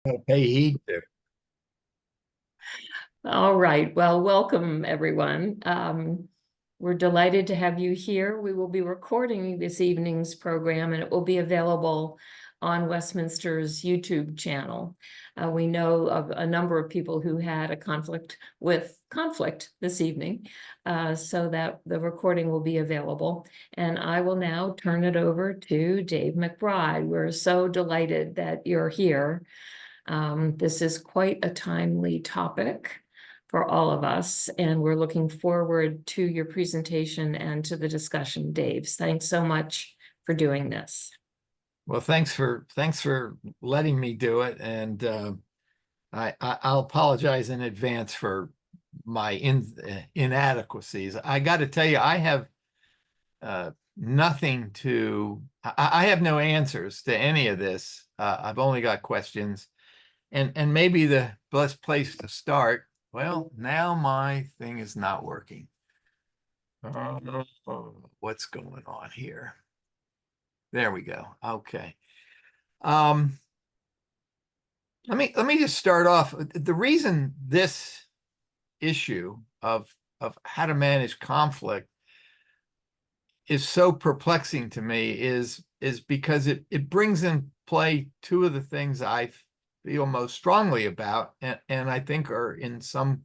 Pay heed to. All right. Well, welcome everyone. We're delighted to have you here. We will be recording this evening's program and it will be available on Westminster's YouTube channel. We know of a number of people who had a conflict this evening, so that the recording will be available. And I will now turn it over to Dave McBride. We're so delighted that you're here. This is quite a timely topic for all of us, and we're looking forward to your presentation and to the discussion, Dave. Thanks so much for doing this. Well, thanks for letting me do it, and I'll apologize in advance for my inadequacies. I got to tell you, I have nothing to. I have no answers to any of this. I've only got questions, and maybe the best place to start. Well, now my thing is not working. What's going on here? There we go. Okay. Um, let me just start off. The reason this issue of how to manage conflict is so perplexing to me is because it brings in play two of the things I feel most strongly about and I think are in some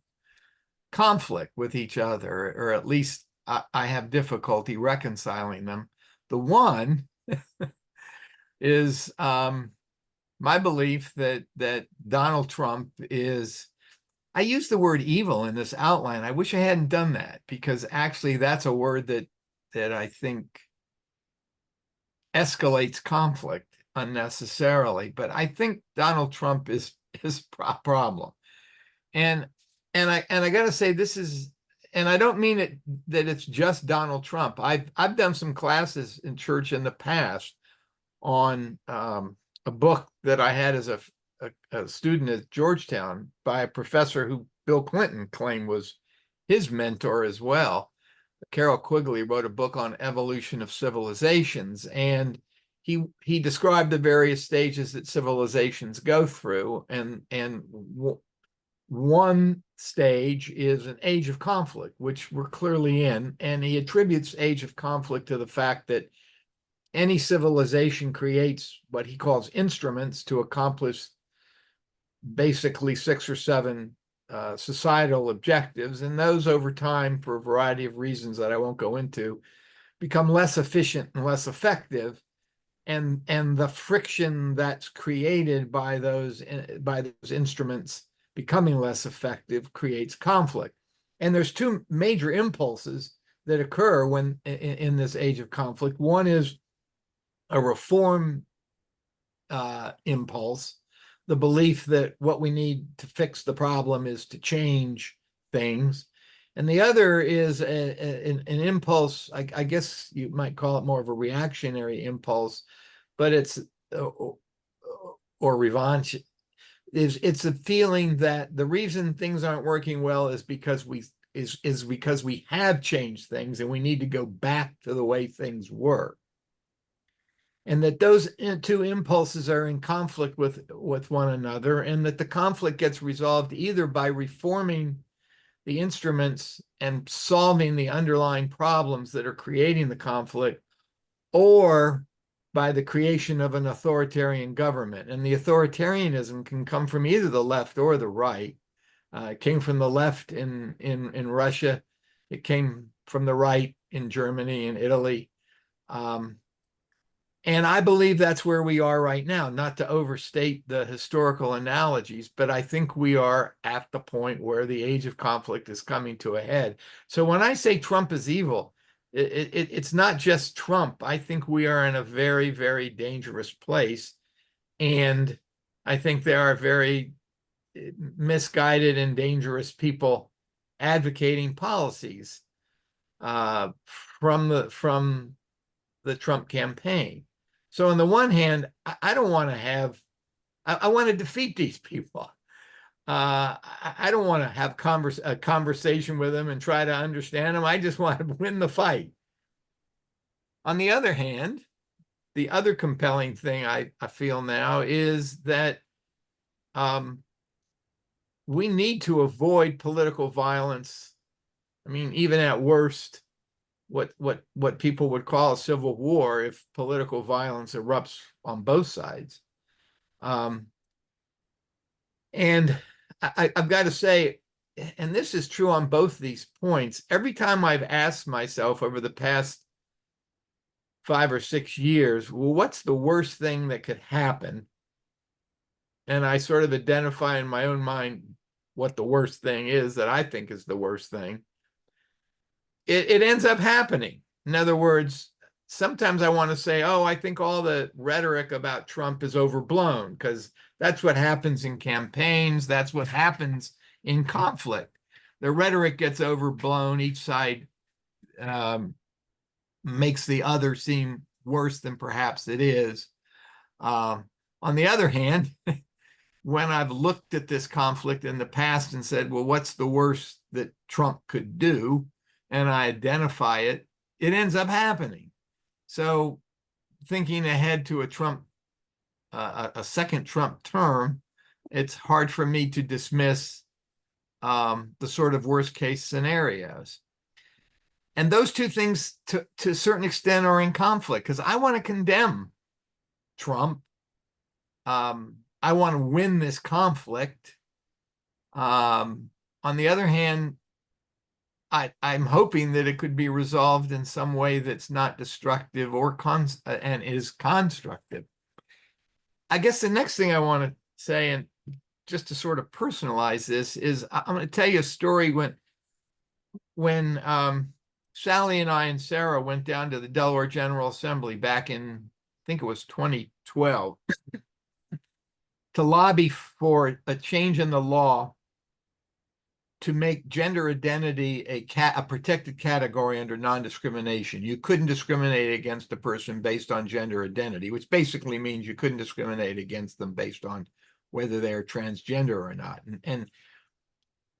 conflict with each other, or at least I have difficulty reconciling them. The one is my belief that Donald Trump is, I use the word evil in this outline. I wish I hadn't done that because actually that's a word that I think escalates conflict unnecessarily. But I think Donald Trump is a problem. And I got to say this is, and I don't mean it that it's just Donald Trump. I've done some classes in church in the past on a book that I had as a student at Georgetown by a professor who Bill Clinton claimed was his mentor as well. Carol Quigley wrote a book on evolution of civilizations, and he described the various stages that civilizations go through, and one stage is an age of conflict, which we're clearly in, and he attributes age of conflict to the fact that any civilization creates what he calls instruments to accomplish basically 6 or 7 societal objectives. And those over time, for a variety of reasons that I won't go into, become less efficient and less effective. And the friction that's created by those instruments becoming less effective creates conflict. And there's two major impulses that occur when in this age of conflict. One is a reform impulse, the belief that what we need to fix the problem is to change things. And the other is an impulse, I guess you might call it more of a reactionary impulse, but it's, or revanche, it's a feeling that the reason things aren't working well is because we have changed things and we need to go back to the way things were. And that those two impulses are in conflict with one another, and that the conflict gets resolved either by reforming the instruments and solving the underlying problems that are creating the conflict, or by the creation of an authoritarian government. And the authoritarianism can come from either the left or the right. It came from the left in Russia. It came from the right in Germany and Italy. And I believe that's where we are right now, not to overstate the historical analogies, but I think we are at the point where the age of conflict is coming to a head. So when I say Trump is evil, it's not just Trump. I think we are in a very, very dangerous place. And I think there are very misguided and dangerous people advocating policies from the Trump campaign. So on the one hand, I don't want to have, I want to defeat these people. I don't want to have a conversation with them and try to understand them. I just want to win the fight. On the other hand, the other compelling thing I feel now is that we need to avoid political violence. I mean, even at worst, what people would call a civil war if political violence erupts on both sides. And I've got to say, and this is true on both these points, every time I've asked myself over the past 5 or 6 years, well, what's the worst thing that could happen? And I sort of identify in my own mind what the worst thing is that I think is the worst thing. It ends up happening. In other words, sometimes I want to say, oh, I think all the rhetoric about Trump is overblown, because that's what happens in campaigns. That's what happens in conflict. The rhetoric gets overblown. Each side makes the other seem worse than perhaps it is. On the other hand, when I've looked at this conflict in the past and said, well, what's the worst that Trump could do? And I identify it, it ends up happening. So thinking ahead to a second Trump term, it's hard for me to dismiss the sort of worst case scenarios. And those two things to a certain extent are in conflict, because I want to condemn Trump. I want to win this conflict. On the other hand, I'm hoping that it could be resolved in some way that's not destructive or and is constructive. I guess the next thing I want to say, and just to sort of personalize this, is I'm going to tell you a story when Sally and I and Sarah went down to the Delaware General Assembly back in, I think it was 2012, to lobby for a change in the law to make gender identity a protected category under non-discrimination. You couldn't discriminate against a person based on gender identity, which basically means you couldn't discriminate against them based on whether they are transgender or not. And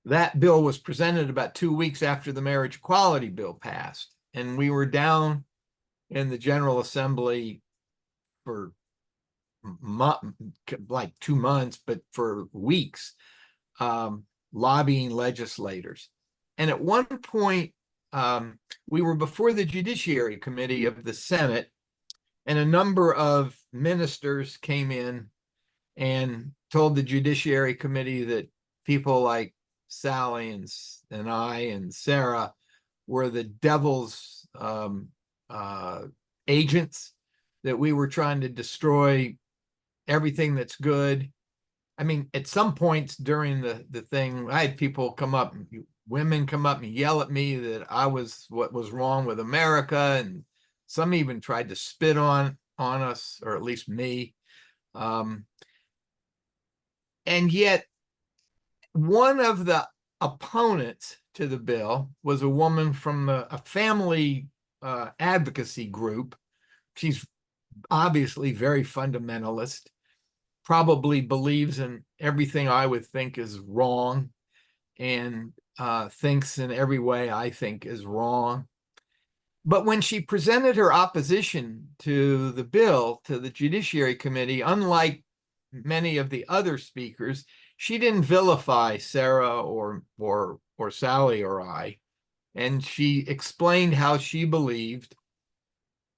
that bill was presented about 2 weeks after the marriage equality bill passed. And we were down in the General Assembly for like 2 months, but for weeks, lobbying legislators. And at one point, we were before the Judiciary Committee of the Senate, and a number of ministers came in and told the Judiciary Committee that people like Sally and I and Sarah were the devil's agents, that we were trying to destroy everything that's good. I mean, at some points during the thing, I had people come up, women come up and yell at me that I was what was wrong with America, and some even tried to spit on us, or at least me. And yet, one of the opponents to the bill was a woman from a family advocacy group. She's obviously very fundamentalist, probably believes in everything I would think is wrong, and thinks in every way I think is wrong. But when she presented her opposition to the bill to the Judiciary Committee, unlike many of the other speakers, she didn't vilify Sarah or Sally or I. And she explained how she believed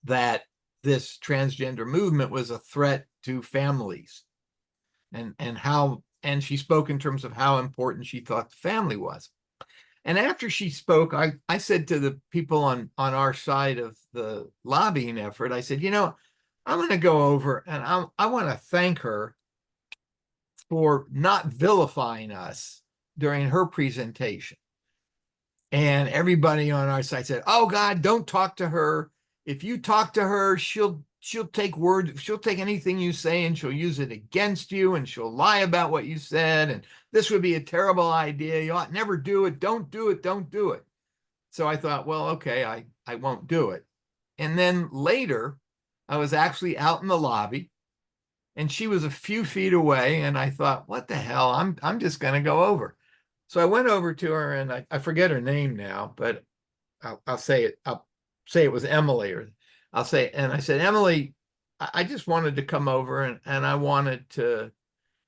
that this transgender movement was a threat to families, and she spoke in terms of how important she thought the family was. And after she spoke, I said to the people on our side of the lobbying effort, I said, I'm going to go over and I want to thank her for not vilifying us during her presentation. And everybody on our side said, oh God, don't talk to her. If you talk to her, she'll take anything you say and she'll use it against you, and she'll lie about what you said. And this would be a terrible idea. You ought never do it. Don't do it. Don't do it. So I thought, well, okay, I won't do it. And then later, I was actually out in the lobby, and she was a few feet away, and I thought, what the hell? I'm just going to go over. So I went over to her, and I forget her name now, but I'll say it. I'll say it was Emily, and I said, Emily, I just wanted to come over and I wanted to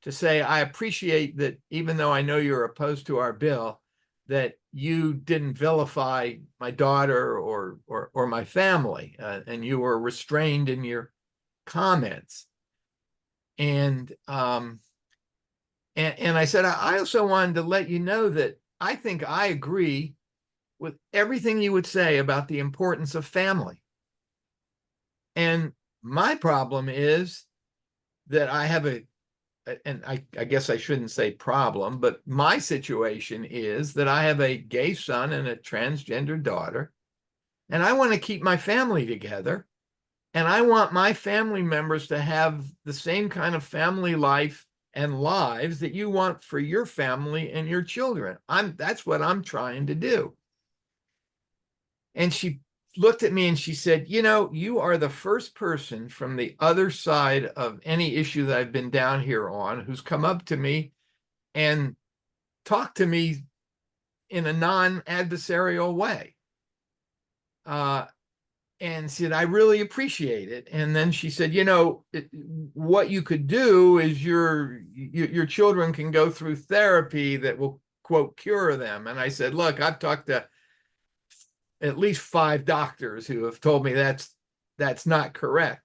to say, I appreciate that even though I know you're opposed to our bill, that you didn't vilify my daughter or my family, and you were restrained in your comments. And I said, I also wanted to let you know that I think I agree with everything you would say about the importance of family. And my problem is that I have and I guess I shouldn't say problem, but my situation is that I have a gay son and a transgender daughter, and I want to keep my family together. And I want my family members to have the same kind of family life and lives that you want for your family and your children. That's what I'm trying to do. And she looked at me and she said, you are the first person from the other side of any issue that I've been down here on who's come up to me and talked to me in a non-adversarial way. And said, I really appreciate it. And then she said, what you could do is your children can go through therapy that will, quote, cure them. And I said, look, I've talked to at least 5 doctors who have told me that's not correct.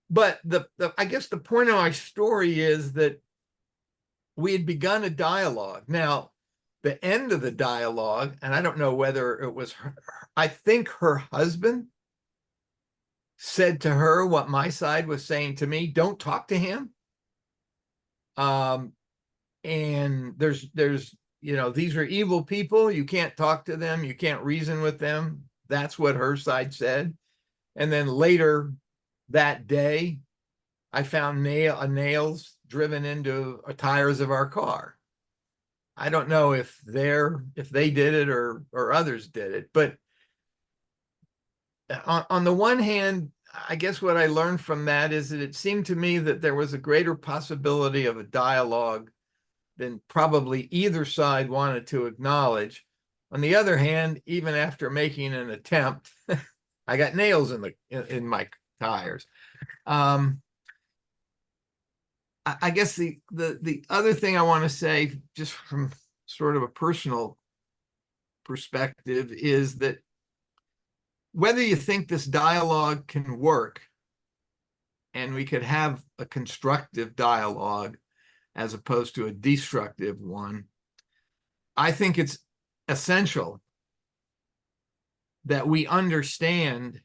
But I guess the point of my story is that we had begun a dialogue. Now, the end of the dialogue, and I don't know whether it was her, I think her husband said to her what my side was saying to me: don't talk to him. And there's these are evil people. You can't talk to them. You can't reason with them. That's what her side said. And then later that day, I found nails driven into tires of our car. I don't know if they did it or others did it, but on the one hand, I guess what I learned from that is that it seemed to me that there was a greater possibility of a dialogue than probably either side wanted to acknowledge. On the other hand, even after making an attempt, I got nails in my tires. I guess the other thing I want to say, just from sort of a personal perspective, is that whether you think this dialogue can work and we could have a constructive dialogue as opposed to a destructive one, I think it's essential that we understand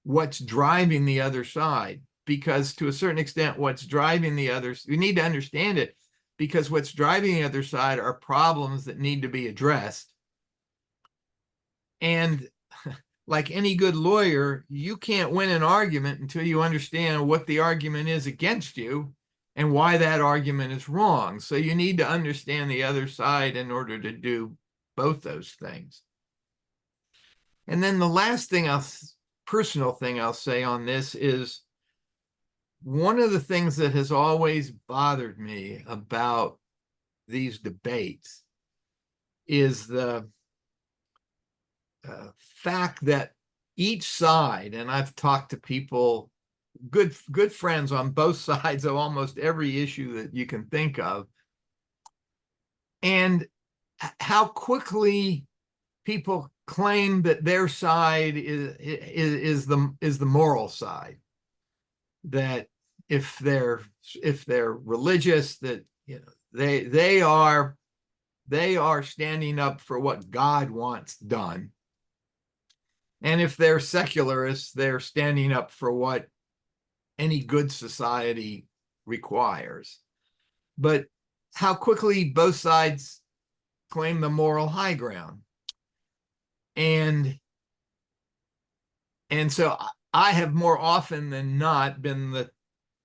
what's driving the other side, because to a certain extent, what's driving the others, we need to understand it, because what's driving the other side are problems that need to be addressed. And like any good lawyer, you can't win an argument until you understand what the argument is against you and why that argument is wrong. So you need to understand the other side in order to do both those things. And then the last thing personal thing I'll say on this is, one of the things that has always bothered me about these debates is the fact that each side, and I've talked to people, good friends on both sides of almost every issue that you can think of, and how quickly people claim that their side is the moral side. That if they're religious, that they are standing up for what God wants done. And if they're secularists, they're standing up for what any good society requires. But how quickly both sides claim the moral high ground. And so I have more often than not been the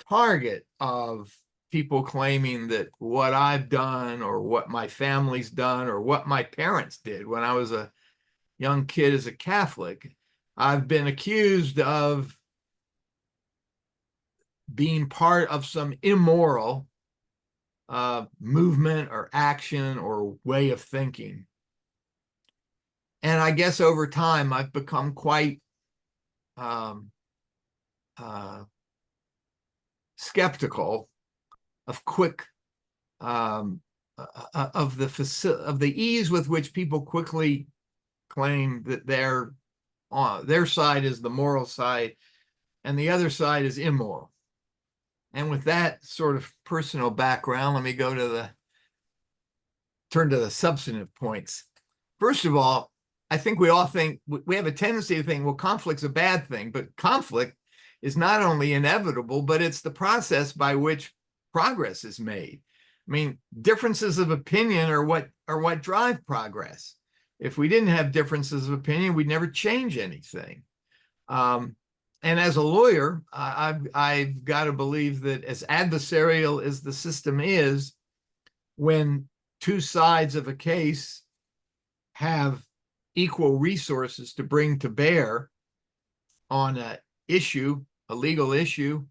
target of people claiming that what I've done or what my family's done or what my parents did when I was a young kid as a Catholic, I've been accused of being part of some immoral movement or action or way of thinking. And I guess over time, I've become quite skeptical of quick of the ease with which people quickly claim that their side is the moral side and the other side is immoral. And with that sort of personal background, let me turn to the substantive points. First of all, I think we have a tendency to think, well, conflict's a bad thing, but conflict is not only inevitable, but it's the process by which progress is made. I mean, differences of opinion are what drive progress. If we didn't have differences of opinion, we'd never change anything. And as a lawyer, I've got to believe that as adversarial as the system is, when two sides of a case have equal resources to bring to bear on a legal issue,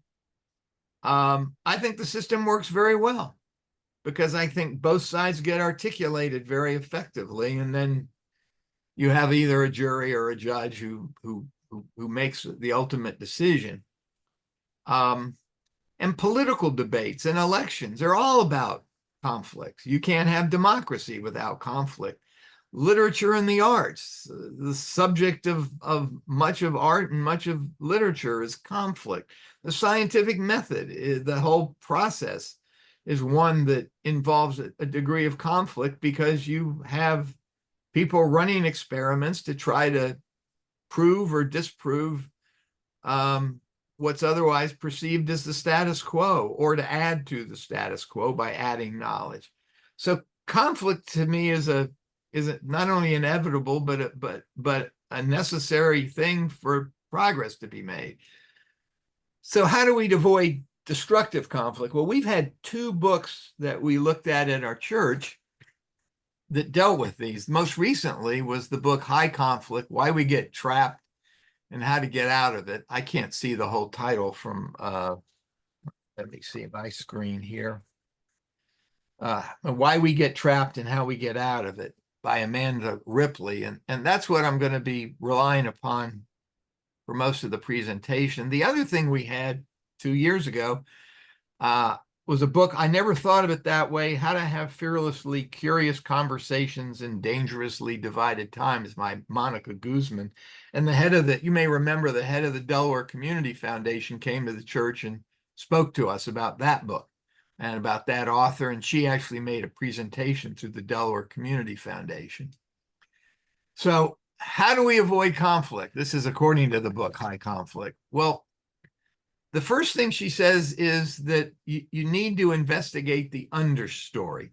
I think the system works very well, because I think both sides get articulated very effectively, and then you have either a jury or a judge who makes the ultimate decision. And political debates and elections are all about conflicts. You can't have democracy without conflict. Literature and the arts, the subject of much of art and much of literature is conflict. The scientific method, the whole process, is one that involves a degree of conflict, because you have people running experiments to try to prove or disprove what's otherwise perceived as the status quo, or to add to the status quo by adding knowledge. So conflict to me is not only inevitable, but a necessary thing for progress to be made. So how do we avoid destructive conflict? Well, we've had two books that we looked at our church that dealt with these. Most recently was the book High Conflict: Why We Get Trapped and How to Get Out of It. I can't see the whole title from, let me see my screen here. Why We Get Trapped and How We Get Out of It, by Amanda Ripley. And that's what I'm going to be relying upon for most of the presentation. The other thing we had 2 years ago was a book, I never thought of it that way, How to Have Fearlessly Curious Conversations in Dangerously Divided Times, by Monica Guzman. And you may remember, the head of the Delaware Community Foundation came to the church and spoke to us about that book and about that author. And she actually made a presentation to the Delaware Community Foundation. So how do we avoid conflict? This is according to the book High Conflict. Well, the first thing she says is that you need to investigate the understory.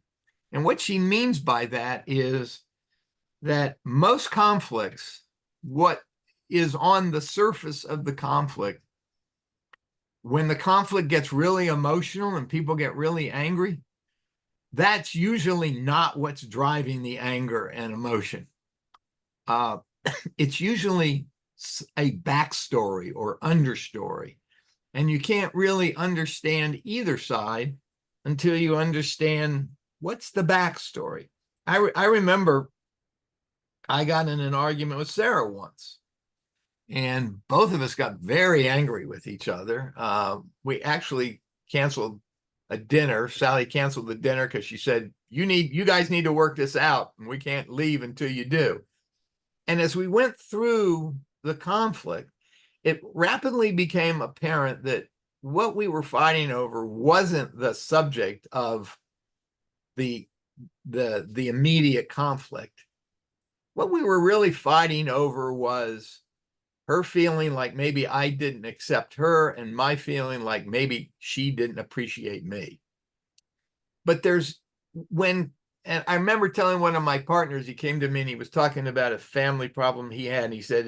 And what she means by that is that most conflicts, what is on the surface of the conflict, when the conflict gets really emotional and people get really angry, that's usually not what's driving the anger and emotion. It's usually a backstory or understory. And you can't really understand either side until you understand what's the backstory. I remember I got in an argument with Sarah once, and both of us got very angry with each other. We actually canceled a dinner. Sally canceled the dinner because she said, you guys need to work this out, and we can't leave until you do. And as we went through the conflict, it rapidly became apparent that what we were fighting over wasn't the subject of the immediate conflict. What we were really fighting over was her feeling like maybe I didn't accept her, and my feeling like maybe she didn't appreciate me. But and I remember telling one of my partners, he came to me and he was talking about a family problem he had, and he said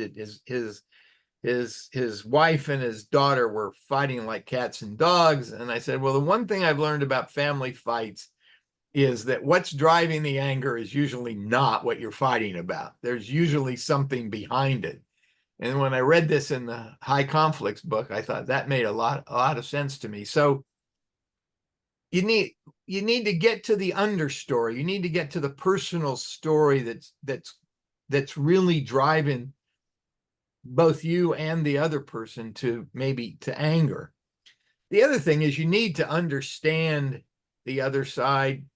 his wife and his daughter were fighting like cats and dogs. And I said, well, the one thing I've learned about family fights is that what's driving the anger is usually not what you're fighting about. There's usually something behind it. And when I read this in the High Conflicts book, I thought that made a lot of sense to me. So you need to get to the understory. You need to get to the personal story that's really driving both you and the other person to anger. The other thing is you need to understand the other side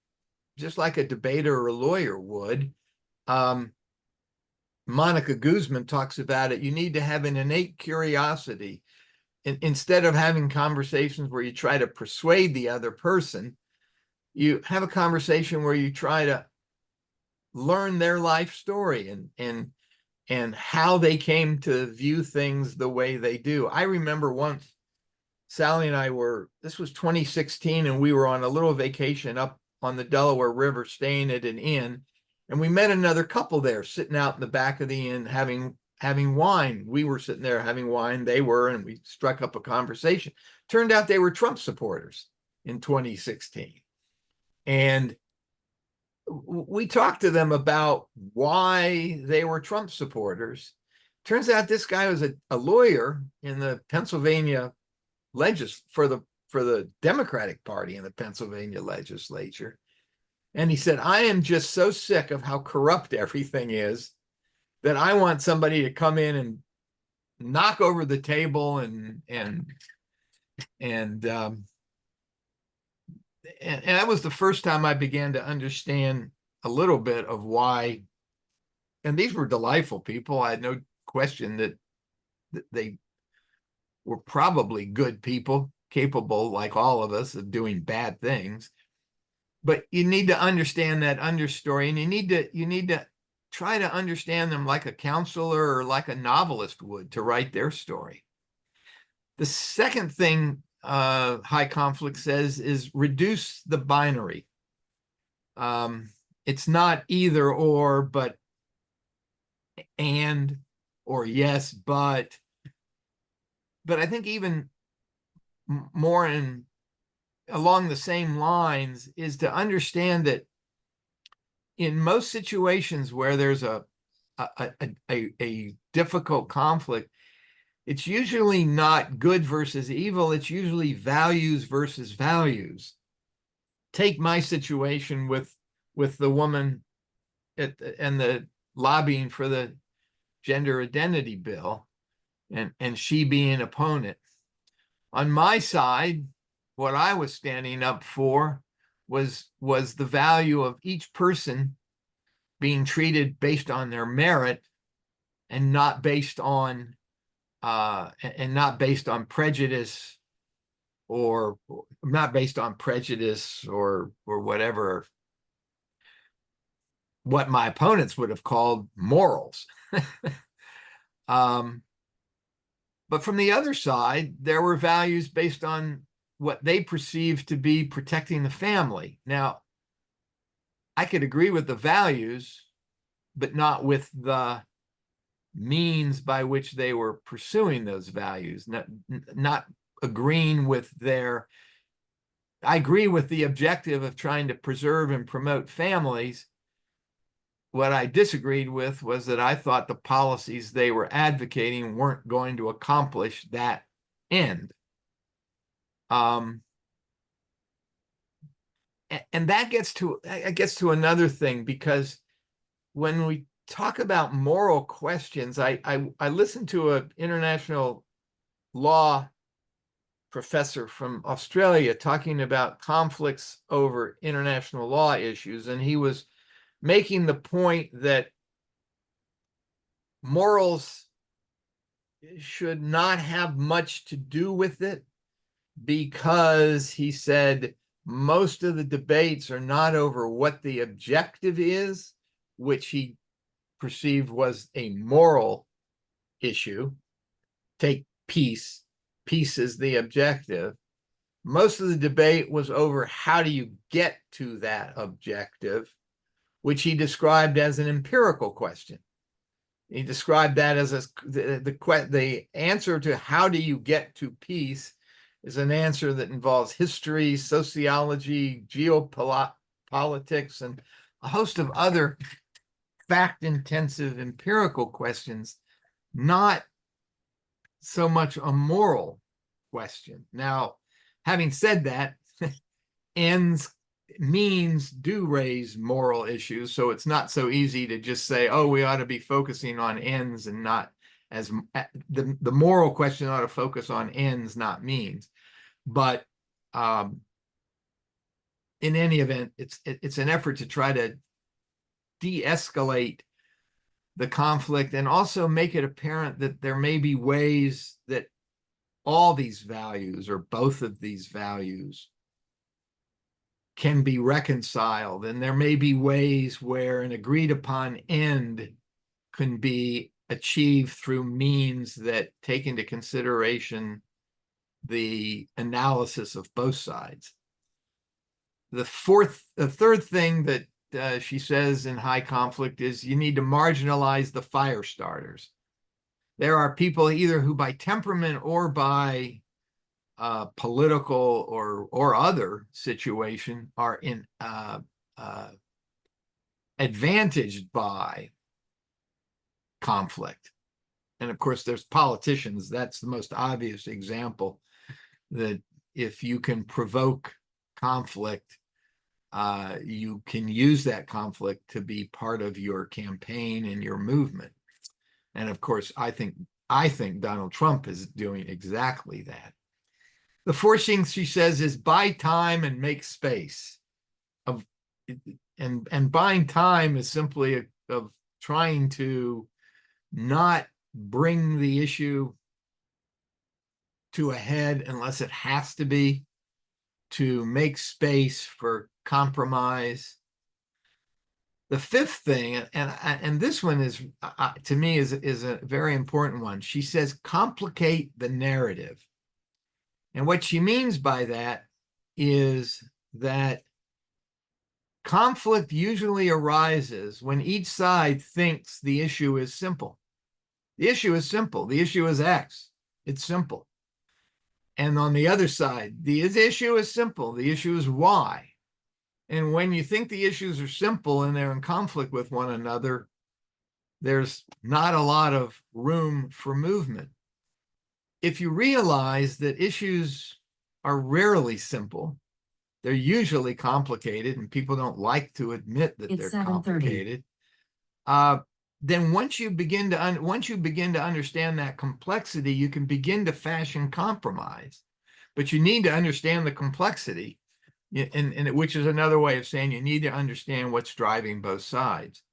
just like a debater or a lawyer would. Monica Guzman talks about it. You need to have an innate curiosity. Instead of having conversations where you try to persuade the other person, you have a conversation where you try to learn their life story and how they came to view things the way they do. I remember once Sally and I this was 2016, and we were on a little vacation up on the Delaware River, staying at an inn, and we met another couple there sitting out in the back of the inn having wine. We were sitting there having wine, they were, and we struck up a conversation. Turned out they were Trump supporters in 2016. And we talked to them about why they were Trump supporters. Turns out this guy was a lawyer in the Pennsylvania for the Democratic Party in the Pennsylvania legislature. And he said, I am just so sick of how corrupt everything is that I want somebody to come in and knock over the table and that was the first time I began to understand a little bit of why. And these were delightful people. I had no question that they were probably good people, capable, like all of us, of doing bad things. But you need to understand that understory, and you need to try to understand them like a counselor or like a novelist would to write their story. The second thing high conflict says is reduce the binary. It's not either or, but and, or yes, but I think even more along the same lines is to understand that in most situations where there's a difficult conflict, it's usually not good versus evil. It's usually values versus values. Take my situation with the woman and the lobbying for the gender identity bill, and she being an opponent. On my side, what I was standing up for was the value of each person being treated based on their merit and not based on prejudice or whatever what my opponents would have called morals. But from the other side, there were values based on what they perceived to be protecting the family. Now, I could agree with the values, but not with the means by which they were pursuing those values, not agreeing with I agree with the objective of trying to preserve and promote families. What I disagreed with was that I thought the policies they were advocating weren't going to accomplish that end. And that gets to another thing, because when we talk about moral questions, I listened to an international law professor from Australia talking about conflicts over international law issues, and he was making the point that morals should not have much to do with it, because he said most of the debates are not over what the objective is, which he perceived was a moral issue. Take peace. Peace is the objective. Most of the debate was over how do you get to that objective, which he described as an empirical question. He described that as the answer to how do you get to peace is an answer that involves history, sociology, geopolitics, and a host of other fact-intensive empirical questions, not so much a moral question. Now, having said that, means do raise moral issues, so it's not so easy to just say, oh, we ought to be focusing on ends and not as the moral question ought to focus on ends, not means. But in any event, it's an effort to try to de-escalate the conflict and also make it apparent that there may be ways that all these values or both of these values can be reconciled, and there may be ways where an agreed upon end can be achieved through means that take into consideration the analysis of both sides. The third thing that she says in high conflict is you need to marginalize the fire starters. There are people either who by temperament or by political or other situation are in advantaged by conflict. And of course, there's politicians. That's the most obvious example, that if you can provoke conflict, you can use that conflict to be part of your campaign and your movement. And of course, I think Donald Trump is doing exactly that. The fourth thing she says is buy time and make space. And buying time is simply of trying to not bring the issue to a head unless it has to be, to make space for compromise. The fifth thing, and this one is to me is a very important one. She says complicate the narrative. And what she means by that is that conflict usually arises when each side thinks the issue is simple. The issue is simple. The issue is X. It's simple. And on the other side, the issue is simple. The issue is Y. And when you think the issues are simple and they're in conflict with one another, there's not a lot of room for movement. If you realize that issues are rarely simple, they're usually complicated, and people don't like to admit that they're complicated. Then once you begin to understand that complexity, you can begin to fashion compromise. But you need to understand the complexity, and which is another way of saying you need to understand what's driving both sides.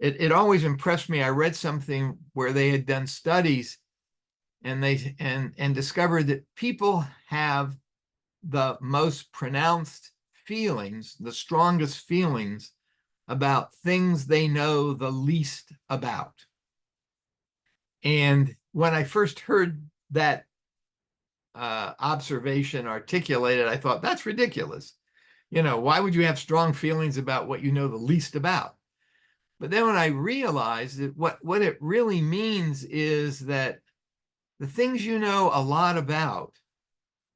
It always impressed me. I read something where they had done studies and discovered that people have the most pronounced feelings, the strongest feelings about things they know the least about. And when I first heard that observation articulated, I thought, that's ridiculous. Why would you have strong feelings about what you know the least about? But then when I realized that what it really means is that the things you know a lot about,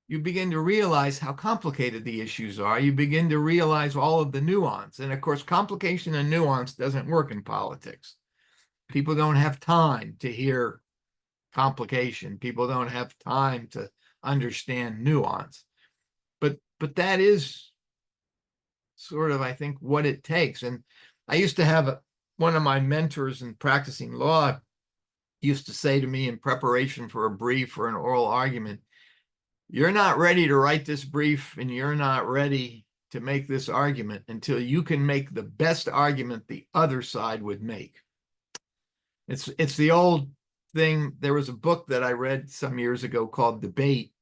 you begin to realize how complicated the issues are. You begin to realize all of the nuance. And of course, complication and nuance doesn't work in politics. People don't have time to hear complication. People don't have time to understand nuance. But that is sort of, I think, what it takes. And I used to have one of my mentors in practicing law used to say to me in preparation for a brief or an oral argument, you're not ready to write this brief and you're not ready to make this argument until you can make the best argument the other side would make. It's the old thing. There was a book that I read some years ago called Debate,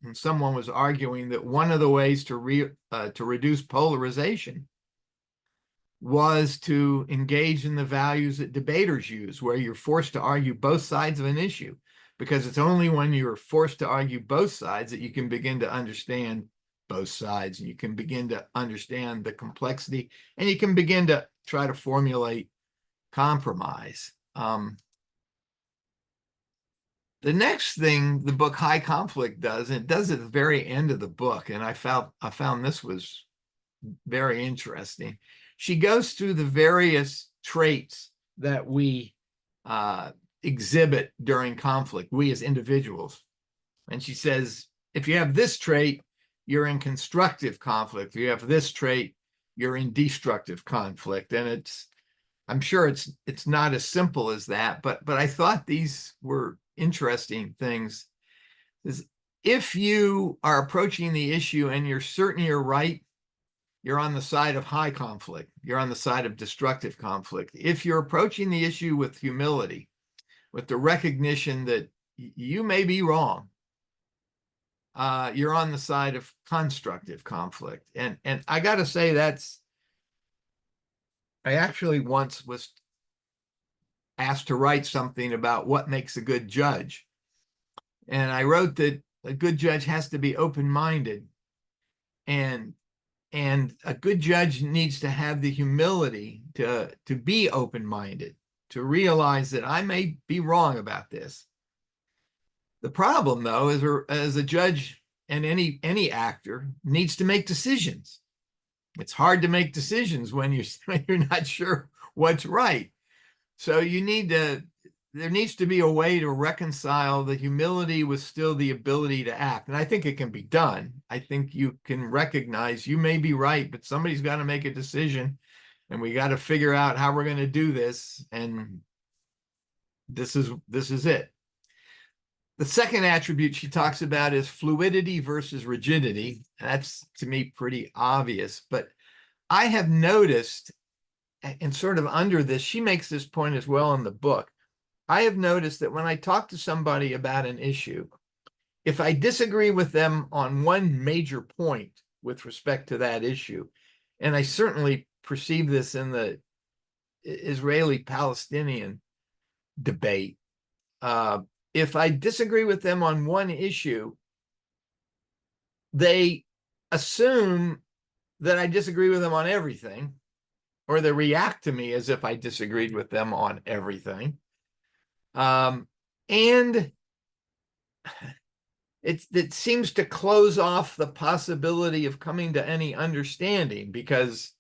and someone was arguing that one of the ways to reduce polarization was to engage in the values that debaters use, where you're forced to argue both sides of an issue, because it's only when you're forced to argue both sides that you can begin to understand both sides, and you can begin to understand the complexity, and you can begin to try to formulate compromise. The next thing the book High Conflict does, and it does at the very end of the book, and I found this was very interesting. She goes through the various traits that we exhibit during conflict, we as individuals. And she says, if you have this trait, you're in constructive conflict. If you have this trait, you're in destructive conflict. And I'm sure it's not as simple as that, but I thought these were interesting things. Is if you are approaching the issue and you're certain you're right, you're on the side of high conflict. You're on the side of destructive conflict. If you're approaching the issue with humility, with the recognition that you may be wrong, you're on the side of constructive conflict. And I got to say I actually once was asked to write something about what makes a good judge. And I wrote that a good judge has to be open-minded, and a good judge needs to have the humility to be open-minded, to realize that I may be wrong about this. The problem, though, is as a judge and any actor needs to make decisions. It's hard to make decisions when you're not sure what's right. So there needs to be a way to reconcile the humility with still the ability to act. And I think it can be done. I think you can recognize you may be right, but somebody's got to make a decision, and we got to figure out how we're going to do this. And this is it. The second attribute she talks about is fluidity versus rigidity. That's, to me, pretty obvious, but I have noticed, and sort of under this, she makes this point as well in the book, I have noticed that when I talk to somebody about an issue, if I disagree with them on one major point with respect to that issue, and I certainly perceive this in the Israeli-Palestinian debate, if I disagree with them on one issue, they assume that I disagree with them on everything, or they react to me as if I disagreed with them on everything. And it seems to close off the possibility of coming to any understanding, because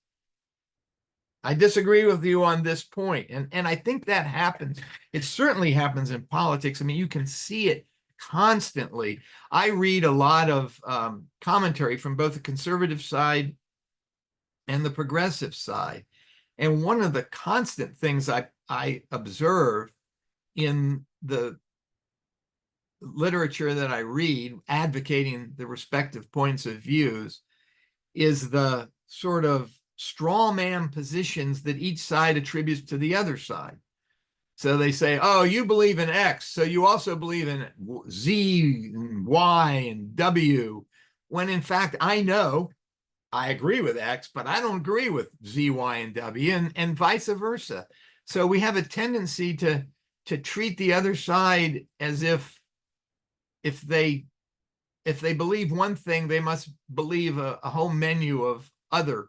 I disagree with you on this point. And I think that happens. It certainly happens in politics. I mean, you can see it constantly. I read a lot of commentary from both the conservative side and the progressive side. And one of the constant things I observe in the literature that I read advocating the respective points of views is the sort of straw man positions that each side attributes to the other side. So they say, oh, you believe in X, so you also believe in Z, and Y, and W, when in fact I know I agree with X, but I don't agree with Z, Y, and W, and vice versa. So we have a tendency to treat the other side as if they believe one thing, they must believe a whole menu of other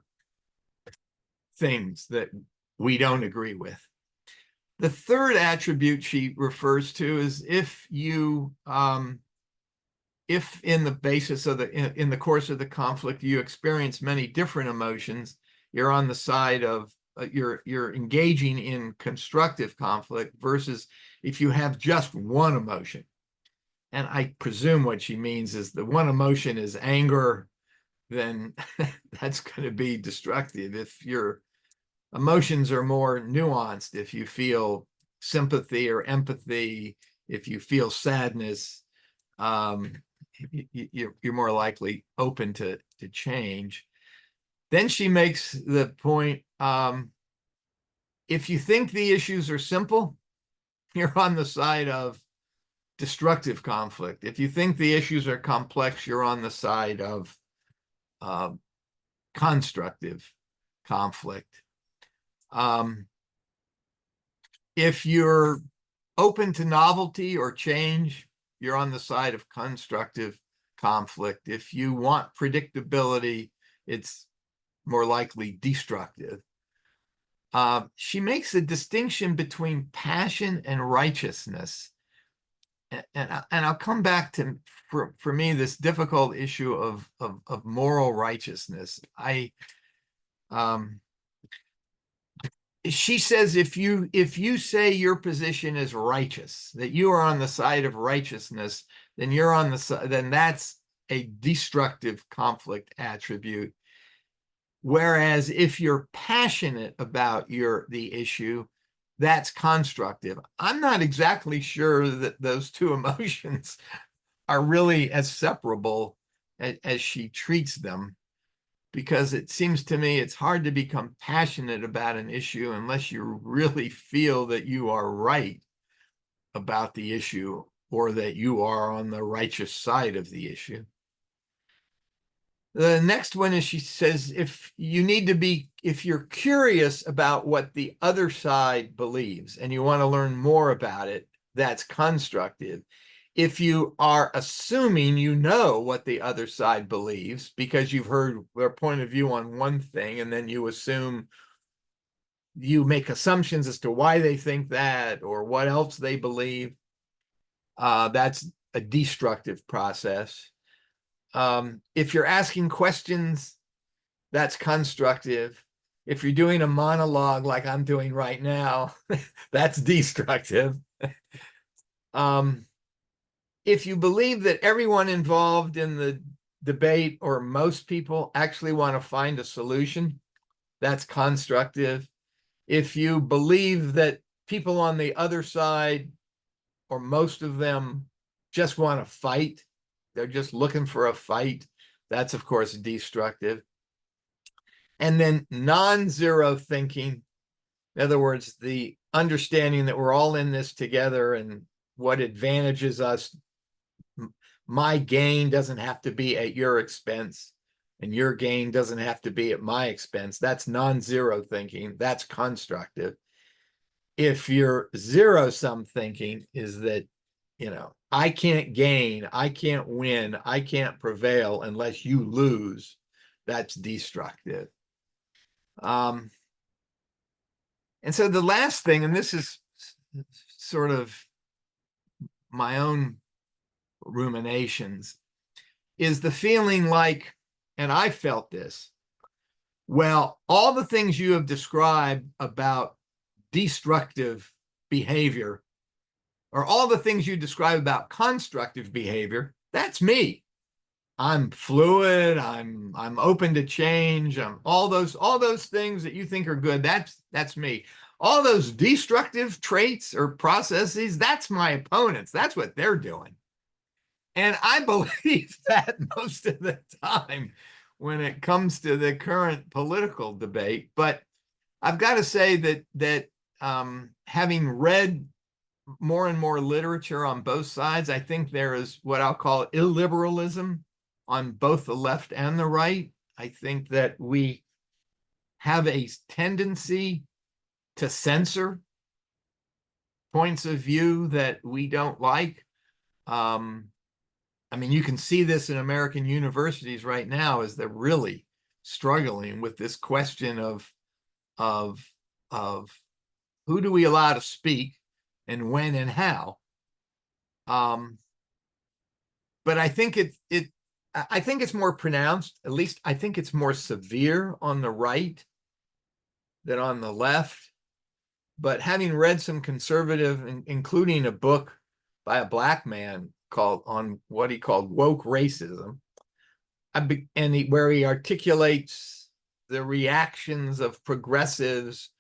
things that we don't agree with. The third attribute she refers to is if in the course of the conflict you experience many different emotions, you're on the side of you're engaging in constructive conflict, versus if you have just one emotion. And I presume what she means is the one emotion is anger, then that's going to be destructive. If your emotions are more nuanced, if you feel sympathy or empathy, if you feel sadness, you're more likely open to change. Then she makes the point, if you think the issues are simple, you're on the side of destructive conflict. If you think the issues are complex, you're on the side of constructive conflict. If you're open to novelty or change, you're on the side of constructive conflict. If you want predictability, it's more likely destructive. She makes a distinction between passion and righteousness. And I'll come back to, for me, this difficult issue of moral righteousness. She says if you say your position is righteous, that you are on the side of righteousness, then you're on the side, then that's a destructive conflict attribute. Whereas if you're passionate about the issue, that's constructive. I'm not exactly sure that those two emotions are really as separable as she treats them, because it seems to me it's hard to become passionate about an issue unless you really feel that you are right about the issue or that you are on the righteous side of the issue. The next one is, she says, if you're curious about what the other side believes and you want to learn more about it, that's constructive. If you are assuming you know what the other side believes because you've heard their point of view on one thing, and then you make assumptions as to why they think that or what else they believe, that's a destructive process. If you're asking questions, that's constructive. If you're doing a monologue like I'm doing right now, that's destructive. If you believe that everyone involved in the debate, or most people, actually want to find a solution, that's constructive. If you believe that people on the other side, or most of them, just want to fight, they're just looking for a fight, that's of course destructive. And then non-zero thinking, in other words, the understanding that we're all in this together and what advantages us, my gain doesn't have to be at your expense and your gain doesn't have to be at my expense, that's non-zero thinking, that's constructive. If you're zero-sum thinking, is that, I can't gain, I can't win, I can't prevail unless you lose, that's destructive. And so the last thing, and this is sort of my own ruminations, is the feeling like, and I felt this, well, all the things you have described about destructive behavior, or all the things you describe about constructive behavior, that's me. I'm fluid, I'm open to change, I'm all those things that you think are good, that's me. All those destructive traits or processes, that's my opponents, that's what they're doing. And I believe that most of the time when it comes to the current political debate. But I've got to say that having read more and more literature on both sides, I think there is what I'll call illiberalism on both the left and the right. I think that we have a tendency to censor points of view that we don't like. I mean, you can see this in American universities right now as they're really struggling with this question of who do we allow to speak and when and how. But I think I think it's more pronounced, at least I think it's more severe on the right than on the left. But having read some conservative, including a book by a Black man on what he called woke racism, where he articulates the reactions of progressives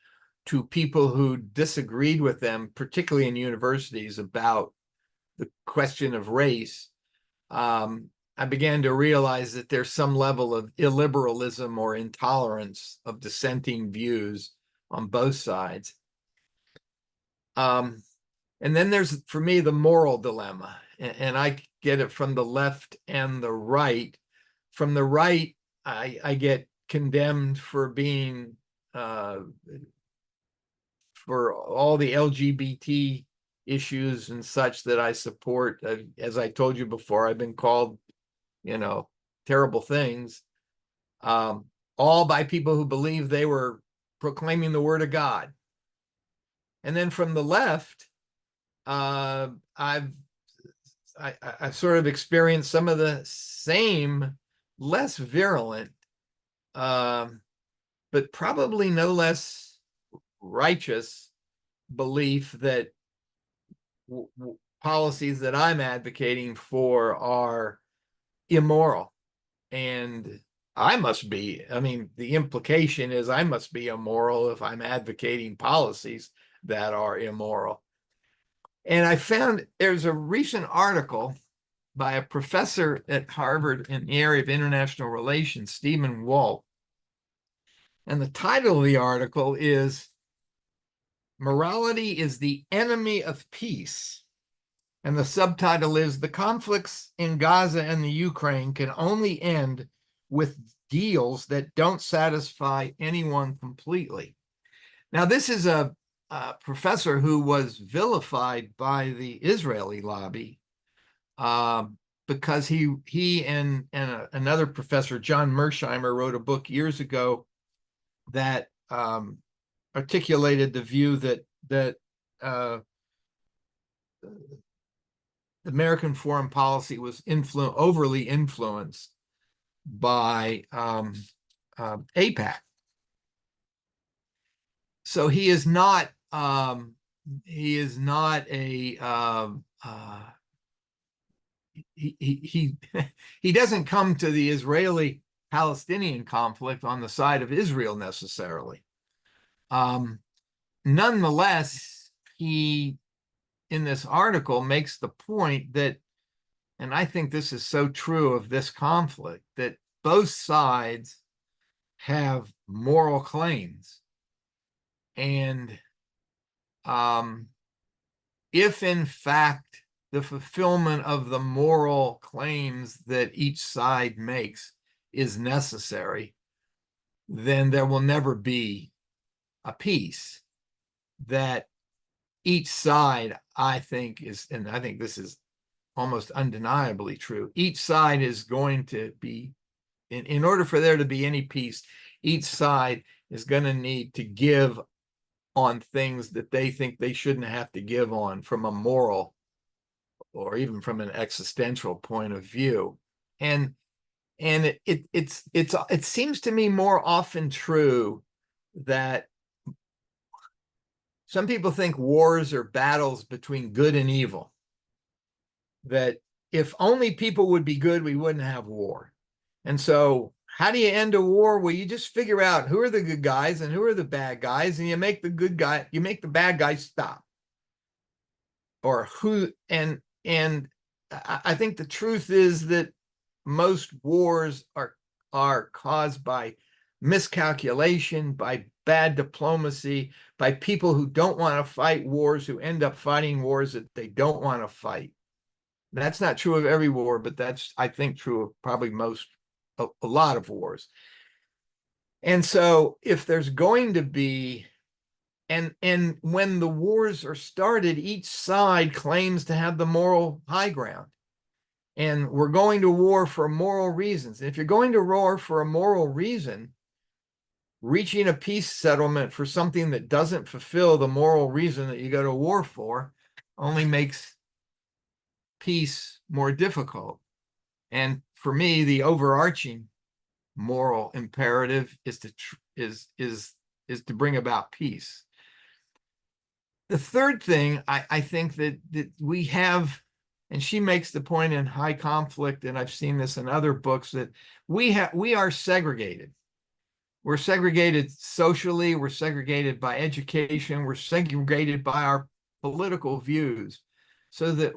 to people who disagreed with them, particularly in universities, about the question of race, I began to realize that there's some level of illiberalism or intolerance of dissenting views on both sides. And then there's, for me, the moral dilemma, and I get it from the left and the right. From the right, I get condemned for being for all the LGBT issues and such that I support. As I told you before, I've been called, terrible things, all by people who believe they were proclaiming the word of God. And then from the left, I've sort of experienced some of the same, less virulent, but probably no less righteous belief that policies that I'm advocating for are immoral. And I must be, the implication is I must be immoral if I'm advocating policies that are immoral. And I found there's a recent article by a professor at Harvard in the area of international relations, Stephen Walt. And the title of the article is Morality is the Enemy of Peace. And the subtitle is The Conflicts in Gaza and the Ukraine Can Only End with Deals That Don't Satisfy Anyone Completely. Now, this is a professor who was vilified by the Israeli lobby because he and another professor, John Mersheimer, wrote a book years ago that articulated the view that American foreign policy was overly influenced by AIPAC. So he is not a he doesn't come to the Israeli-Palestinian conflict on the side of Israel necessarily. Nonetheless, he in this article makes the point that, and I think this is so true of this conflict, that both sides have moral claims. And if in fact the fulfillment of the moral claims that each side makes is necessary, then there will never be a peace. That each side, I think, and I think this is almost undeniably true, each side is going to be, in order for there to be any peace, each side is going to need to give on things that they think they shouldn't have to give on from a moral or even from an existential point of view. And it seems to me more often true that some people think wars are battles between good and evil. That if only people would be good, we wouldn't have war. And so how do you end a war? Well, you just figure out who are the good guys and who are the bad guys, and you make the bad guys stop. Or who, and I think the truth is that most wars are caused by miscalculation, by bad diplomacy, by people who don't want to fight wars, who end up fighting wars that they don't want to fight. That's not true of every war, but that's, I think, true of probably a lot of wars. And so if there's going to be, and when the wars are started, each side claims to have the moral high ground. And we're going to war for moral reasons. And if you're going to war for a moral reason, reaching a peace settlement for something that doesn't fulfill the moral reason that you go to war for only makes peace more difficult. And for me, the overarching moral imperative is to bring about peace. The third thing I think that we have, and she makes the point in High Conflict, and I've seen this in other books, that we are segregated. We're segregated socially, we're segregated by education, we're segregated by our political views, so that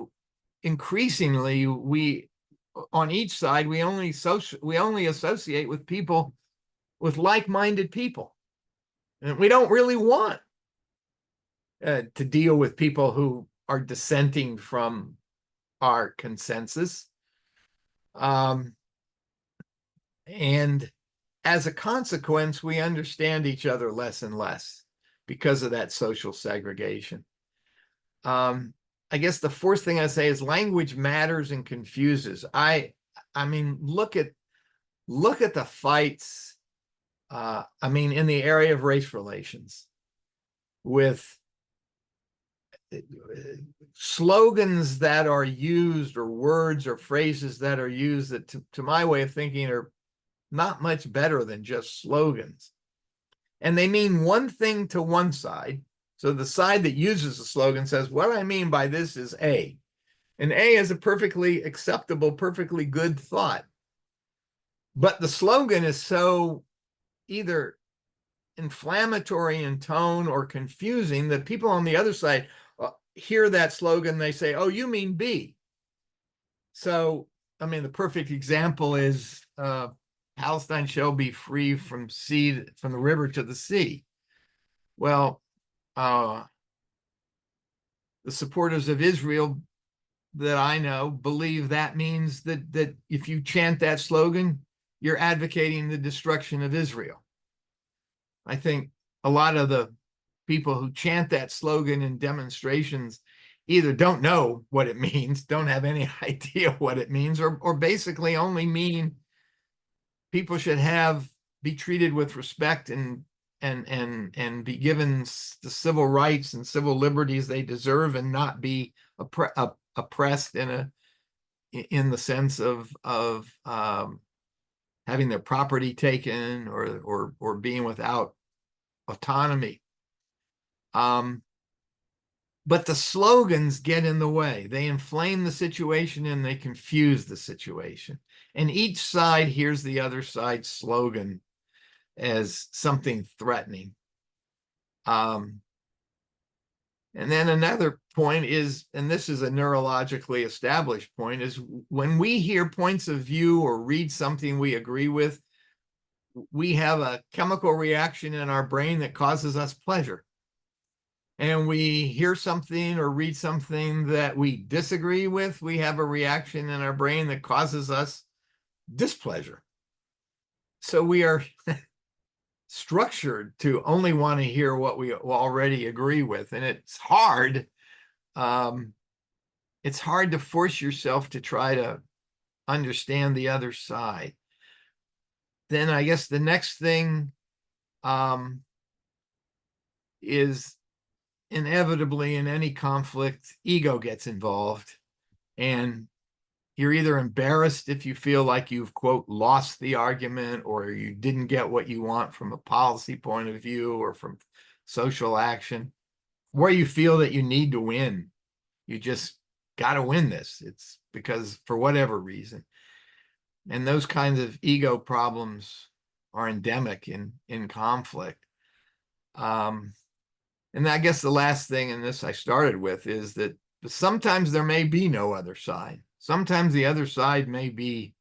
increasingly we, on each side, we only associate with people, with like-minded people. And we don't really want to deal with people who are dissenting from our consensus. And as a consequence, we understand each other less and less because of that social segregation. I guess the fourth thing I say is language matters and confuses. I mean, look at the fights, in the area of race relations, with slogans that are used, or words or phrases that are used that to my way of thinking are not much better than just slogans. And they mean one thing to one side. So the side that uses the slogan says, what I mean by this is A. And A is a perfectly acceptable, perfectly good thought. But the slogan is so either inflammatory in tone or confusing that people on the other side hear that slogan, they say, oh, you mean B. So, I mean, the perfect example is Palestine shall be free from from the river to the sea. Well, the supporters of Israel that I know believe that means that if you chant that slogan, you're advocating the destruction of Israel. I think a lot of the people who chant that slogan in demonstrations either don't know what it means, don't have any idea what it means, or basically only mean people should be treated with respect and be given the civil rights and civil liberties they deserve and not be oppressed in the sense of having their property taken or being without autonomy. But the slogans get in the way. They inflame the situation and they confuse the situation. And each side hears the other side's slogan as something threatening. And then another point is, and this is a neurologically established point, is when we hear points of view or read something we agree with, we have a chemical reaction in our brain that causes us pleasure. And we hear something or read something that we disagree with, we have a reaction in our brain that causes us displeasure. So we are structured to only want to hear what we already agree with. And it's hard. It's hard to force yourself to try to understand the other side. Then I guess the next thing is inevitably in any conflict, ego gets involved. And you're either embarrassed if you feel like you've, quote, lost the argument, or you didn't get what you want from a policy point of view or from social action, or you feel that you need to win. You just got to win this. It's because for whatever reason. And those kinds of ego problems are endemic in conflict. And I guess the last thing in this I started with is that sometimes there may be no other side. Sometimes the other side may be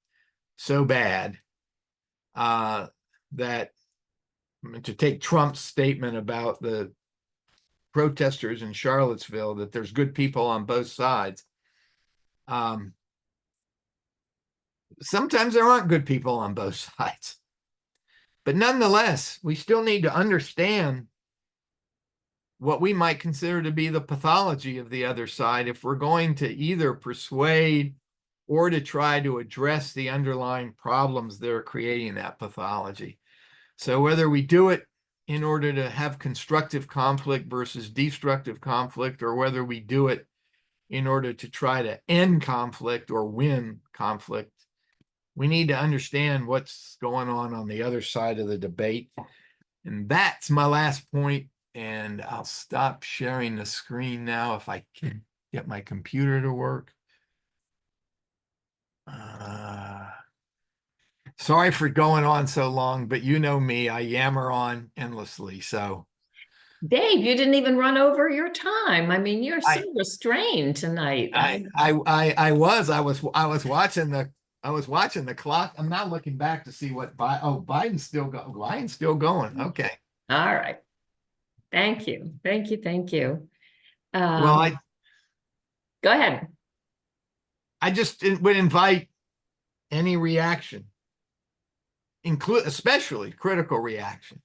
so bad that, to take Trump's statement about the protesters in Charlottesville, that there's good people on both sides. Sometimes there aren't good people on both sides. But nonetheless, we still need to understand what we might consider to be the pathology of the other side if we're going to either persuade or to try to address the underlying problems that are creating that pathology. So whether we do it in order to have constructive conflict versus destructive conflict, or whether we do it in order to try to end conflict or win conflict, we need to understand what's going on the other side of the debate. And that's my last point. And I'll stop sharing the screen now if I can get my computer to work. Sorry for going on so long, but you know me, I yammer on endlessly. So Dave, you didn't even run over your time. I mean, you're so I restrained tonight. I was watching the clock. I'm not looking back to see what Biden's still going. Okay. All right. Thank you. Thank you. Thank you. Well, Go ahead. I just would invite any reaction, especially critical reaction.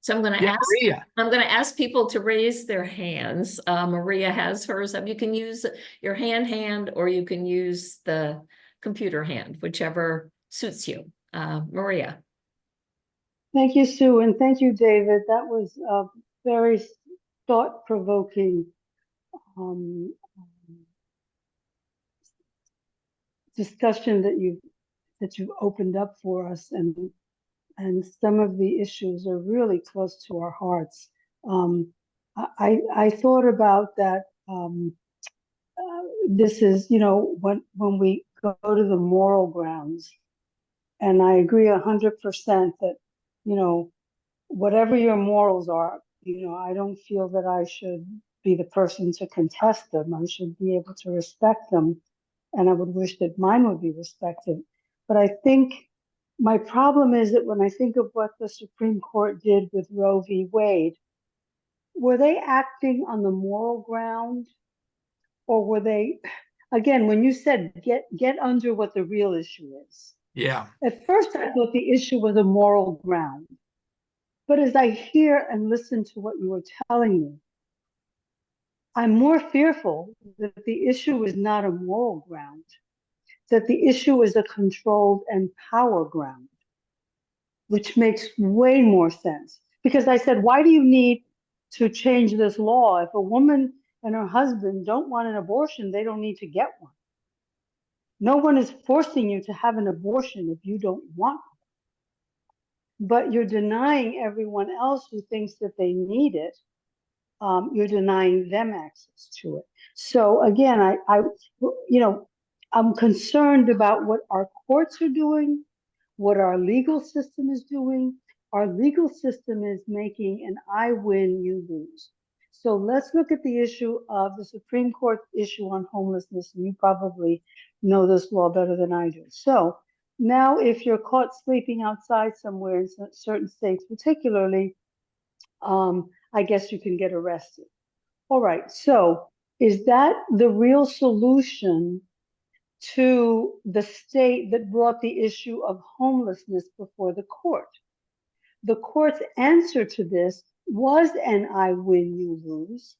So I'm going to ask people to raise their hands. Maria has hers up. You can use your hand, or you can use the computer hand, whichever suits you. Maria. Thank you, Sue, and thank you, David. That was a very thought-provoking discussion that you've opened up for us, and some of the issues are really close to our hearts. I thought about that. This is, when we go to the moral grounds, and I agree 100% that, whatever your morals are, I don't feel that I should be the person to contest them. I should be able to respect them. And I would wish that mine would be respected. But I think my problem is that when I think of what the Supreme Court did with Roe v. Wade, were they acting on the moral ground, or were they, again, when you said get under what the real issue is? Yeah. At first, I thought the issue was a moral ground. But as I hear and listen to what you were telling me, I'm more fearful that the issue is not a moral ground, that the issue is a controlled and power ground, which makes way more sense. Because I said, why do you need to change this law? If a woman and her husband don't want an abortion, they don't need to get one. No one is forcing you to have an abortion if you don't want one. But you're denying everyone else who thinks that they need it. You're denying them access to it. So again, I'm concerned about what our courts are doing, what our legal system is doing. Our legal system is making an I win, you lose. So let's look at the issue of the Supreme Court issue on homelessness. And you probably know this law better than I do. So now if you're caught sleeping outside somewhere in certain states, particularly, I guess you can get arrested. All right, so is that the real solution to the state that brought the issue of homelessness before the court? The court's answer to this was an I win, you lose.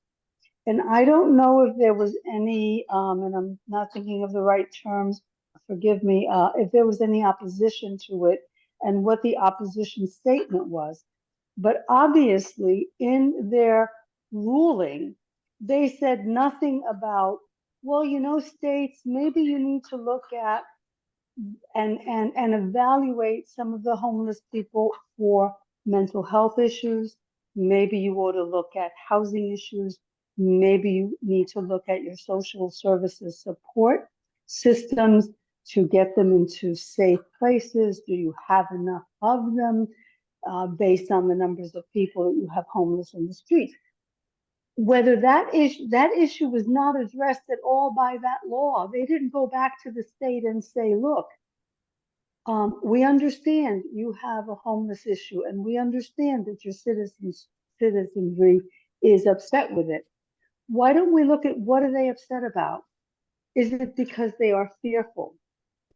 And I don't know if there was any, and I'm not thinking of the right terms, forgive me, if there was any opposition to it and what the opposition statement was. But obviously, in their ruling, they said nothing about, well, states, maybe you need to look at and evaluate some of the homeless people for mental health issues. Maybe you ought to look at housing issues. Maybe you need to look at your social services support systems to get them into safe places. Do you have enough of them based on the numbers of people that you have homeless in the streets? Whether that issue was not addressed at all by that law. They didn't go back to the state and say, look, we understand you have a homeless issue, and we understand that your citizenry is upset with it. Why don't we look at what are they upset about? Is it because they are fearful?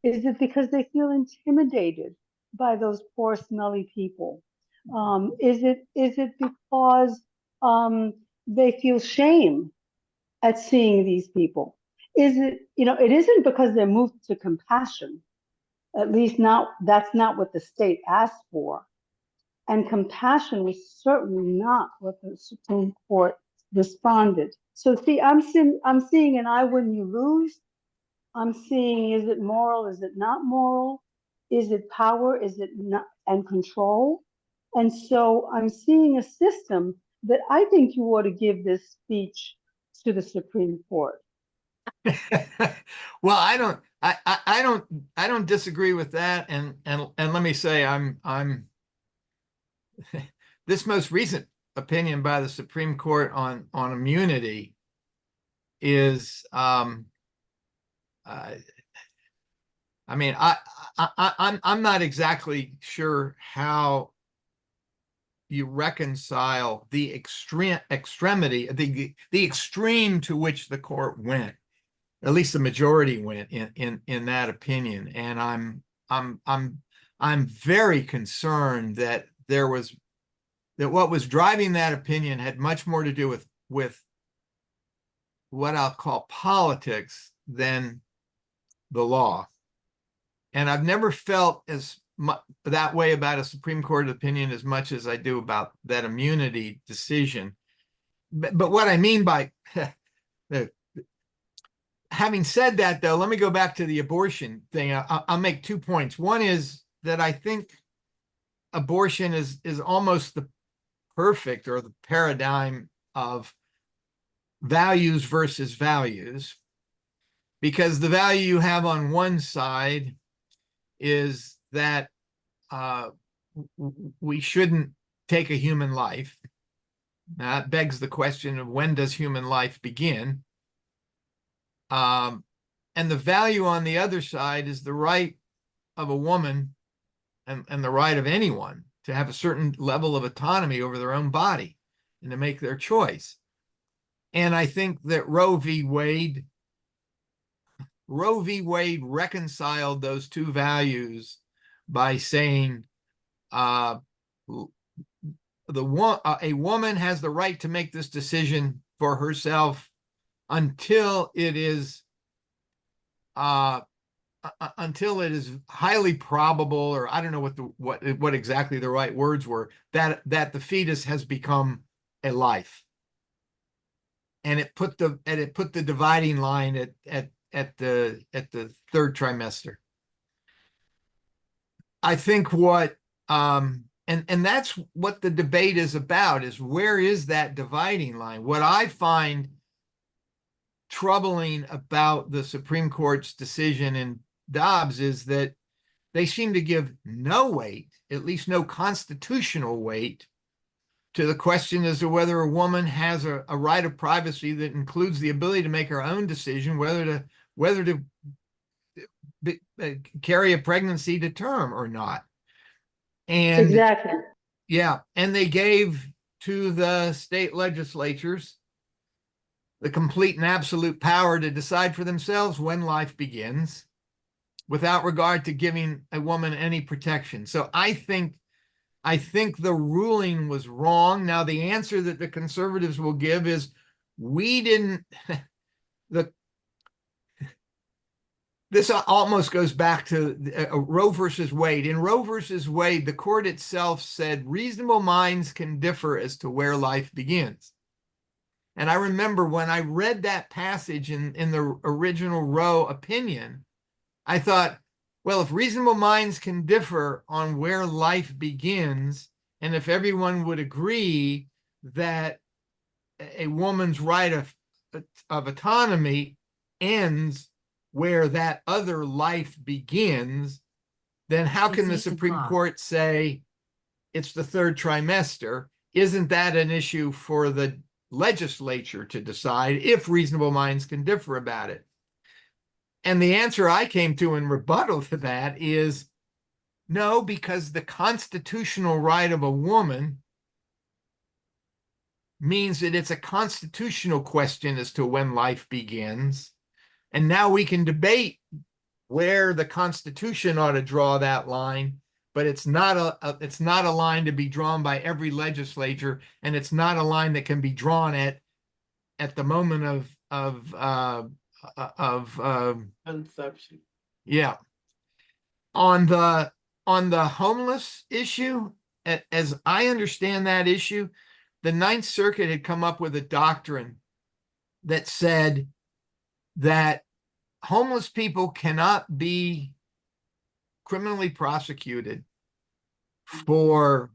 Is it because they feel intimidated by those poor, smelly people? Is it because they feel shame at seeing these people? Is it, it isn't because they're moved to compassion. At least that's not what the state asked for. And compassion was certainly not what the Supreme Court responded. So see, I'm seeing an I win, you lose. I'm seeing, is it moral? Is it not moral? Is it power? Is it not, and control? And so I'm seeing a system that I think you ought to give this speech to the Supreme Court. Well, I don't disagree with that. And let me say, I'm this most recent opinion by the Supreme Court on immunity is, I mean, I'm not exactly sure how you reconcile the extremity, the extreme to which the court went, at least the majority went in that opinion. And I'm very concerned that what was driving that opinion had much more to do with what I'll call politics than the law. And I've never felt that way about a Supreme Court opinion as much as I do about that immunity decision. But what I mean by having said that, though, let me go back to the abortion thing. I'll make 2 points. One is that I think abortion is almost the perfect or the paradigm of values versus values, because the value you have on one side is that we shouldn't take a human life. That begs the question of when does human life begin? And the value on the other side is the right of a woman and the right of anyone to have a certain level of autonomy over their own body and to make their choice. And I think that Roe v. Wade reconciled those two values by saying a woman has the right to make this decision for herself until it is highly probable, or I don't know what exactly the right words were, that the fetus has become a life. And it put the dividing line at the third trimester. I think and that's what the debate is about, is where is that dividing line? What I find troubling about the Supreme Court's decision in Dobbs is that they seem to give no weight, at least no constitutional weight, to the question as to whether a woman has a right of privacy that includes the ability to make her own decision whether to carry a pregnancy to term or not. And Exactly. yeah, and they gave to the state legislatures the complete and absolute power to decide for themselves when life begins, without regard to giving a woman any protection. So I think the ruling was wrong. Now, the answer that the conservatives will give is this almost goes back to Roe versus Wade. In Roe versus Wade, the court itself said reasonable minds can differ as to where life begins. And I remember when I read that passage in the original Roe opinion, I thought, well, if reasonable minds can differ on where life begins, and if everyone would agree that a woman's right of autonomy ends where that other life begins, then how can the Supreme Court say it's the third trimester? Isn't that an issue for the legislature to decide if reasonable minds can differ about it? And the answer I came to in rebuttal to that is no, because the constitutional right of a woman means that it's a constitutional question as to when life begins. And now we can debate where the Constitution ought to draw that line, but it's not a line to be drawn by every legislature, and it's not a line that can be drawn at the moment of conception. Yeah. On the homeless issue, as I understand that issue, the Ninth Circuit had come up with a doctrine that said that homeless people cannot be criminally prosecuted for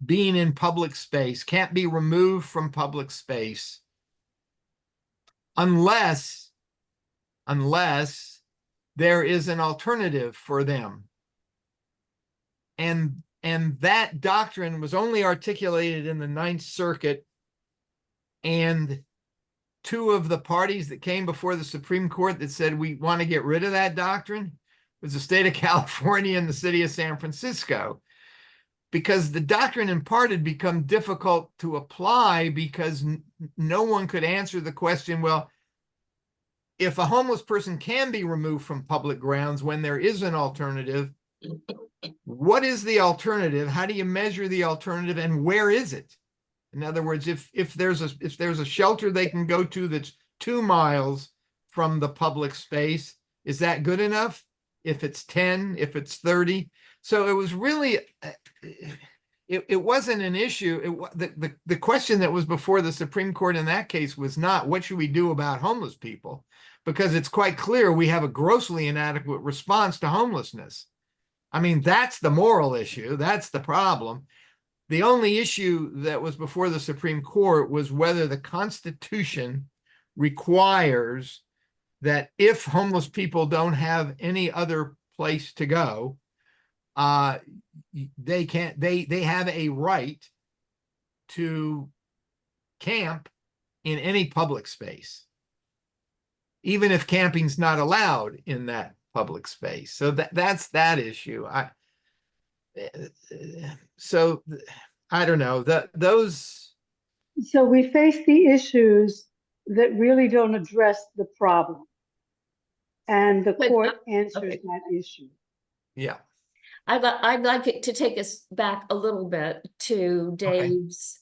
being in public space, can't be removed from public space unless there is an alternative for them. And that doctrine was only articulated in the Ninth Circuit, and two of the parties that came before the Supreme Court that said we want to get rid of that doctrine was the state of California and the city of San Francisco, because the doctrine in part had become difficult to apply because no one could answer the question, well, if a homeless person can be removed from public grounds when there is an alternative, what is the alternative? How do you measure the alternative, and where is it? In other words, if there's a shelter they can go to that's 2 miles from the public space, is that good enough? If it's 10, if it's 30? So it was really, it wasn't an issue. The question that was before the Supreme Court in that case was not what should we do about homeless people, because it's quite clear we have a grossly inadequate response to homelessness. I mean, that's the moral issue. That's the problem. The only issue that was before the Supreme Court was whether the Constitution requires that if homeless people don't have any other place to go, they have a right to camp in any public space, even if camping's not allowed in that public space. So that's that issue. So I don't know, those. So we face the issues that really don't address the problem. And the But, court answers okay. that issue. Yeah. I'd like it to take us back a little bit to Okay. Dave's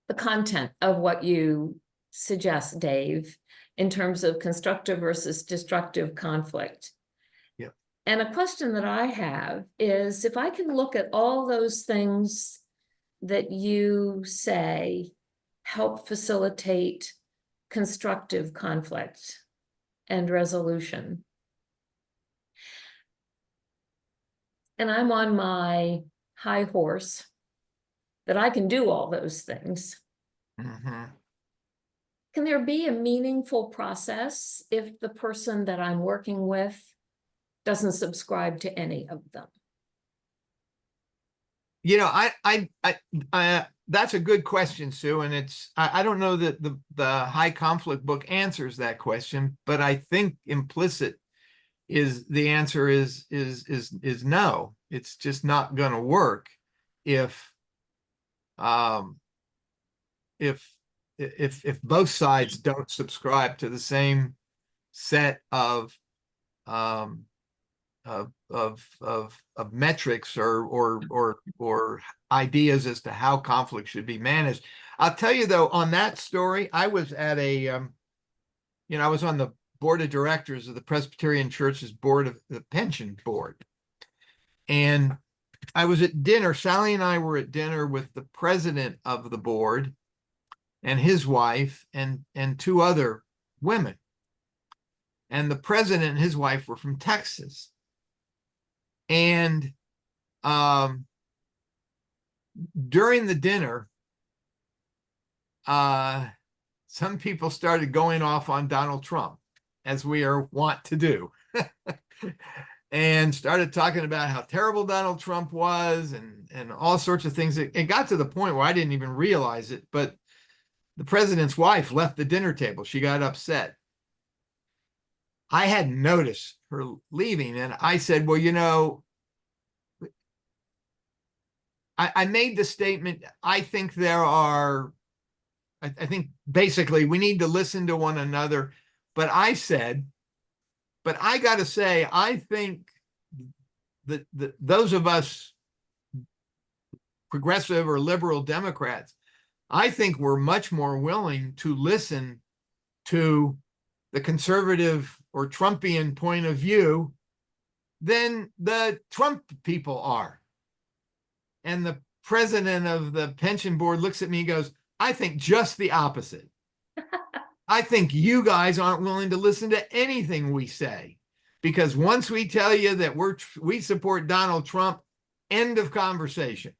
the content of what you suggest, Dave, in terms of constructive versus destructive conflict. Yeah. And a question that I have is, if I can look at all those things that you say help facilitate constructive conflict and resolution, and I'm on my high horse that I can do all those things, Mm-hmm. can there be a meaningful process if the person that I'm working with doesn't subscribe to any of them? You know, I that's a good question, Sue, and I don't know that the high conflict book answers that question, but I think implicit is the answer is no. It's just not going to work if both sides don't subscribe to the same set of metrics or ideas as to how conflict should be managed. I'll tell you though, on that story, I was at I was on the board of directors of the Presbyterian Church's board of the pension board. And I was at dinner. Sally and I were at dinner with the president of the board and his wife and two other women. And the president and his wife were from Texas. And during the dinner, some people started going off on Donald Trump, as we are wont to do, and started talking about how terrible Donald Trump was and all sorts of things. It got to the point where I didn't even realize it, but the president's wife left the dinner table. She got upset. I hadn't noticed her leaving, and I said, well, you know, I made the statement, I think I think basically we need to listen to one another. But I said, but I got to say, I think that those of us progressive or liberal Democrats, I think we're much more willing to listen to the conservative or Trumpian point of view than the Trump people are. And the president of the pension board looks at me and goes, I think just the opposite. I think you guys aren't willing to listen to anything we say, because once we tell you that we support Donald Trump, end of conversation.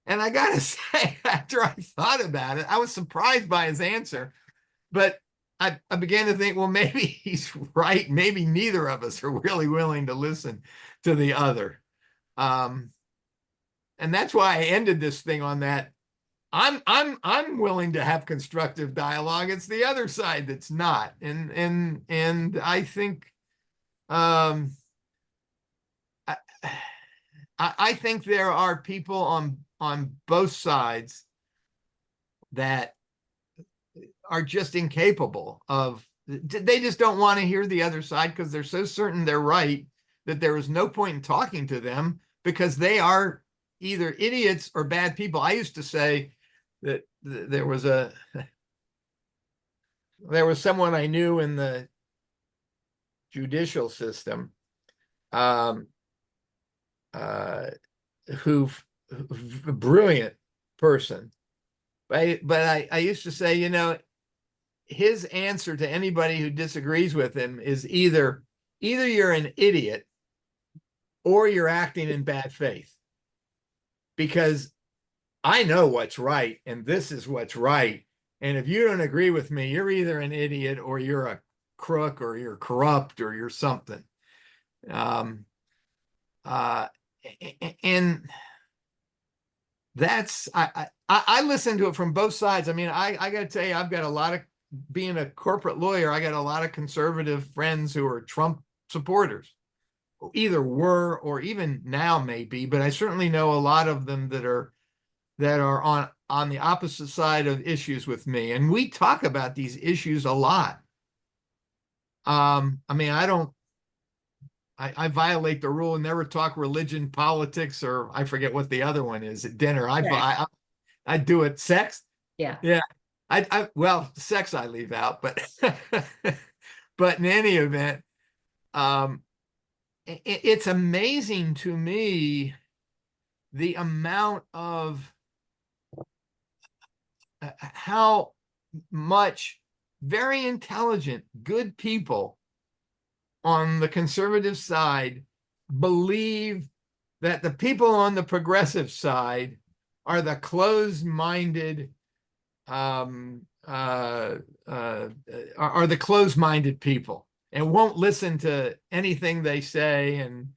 And I got to say, after I thought about it, I was surprised by his answer, but I began to think, well, maybe he's right. Maybe neither of us are really willing to listen to the other. And that's why I ended this thing on that. I'm willing to have constructive dialogue. It's the other side that's not. And I think I think there are people on both sides that are just incapable of, they just don't want to hear the other side because they're so certain they're right that there is no point in talking to them because they are either idiots or bad people. I used to say that there was someone I knew in the judicial system who a brilliant person. But I used to say, you know, his answer to anybody who disagrees with him is either you're an idiot or you're acting in bad faith. Because I know what's right, and this is what's right. And if you don't agree with me, you're either an idiot or you're a crook or you're corrupt or you're something. And that's I listen to it from both sides. I mean, I got to tell you, I've got a lot of, being a corporate lawyer, I got a lot of conservative friends who are Trump supporters, either were or even now maybe, but I certainly know a lot of them that are on the opposite side of issues with me, and we talk about these issues a lot. I mean, I violate the rule and never talk religion, politics, or I forget what the other one is at dinner. I do it. Sex. Yeah. Yeah. Well, sex I leave out, but but in any event, it's amazing to me the amount of how much very intelligent, good people on the conservative side believe that the people on the progressive side are the closed-minded, are the closed-minded people and won't listen to anything they say. And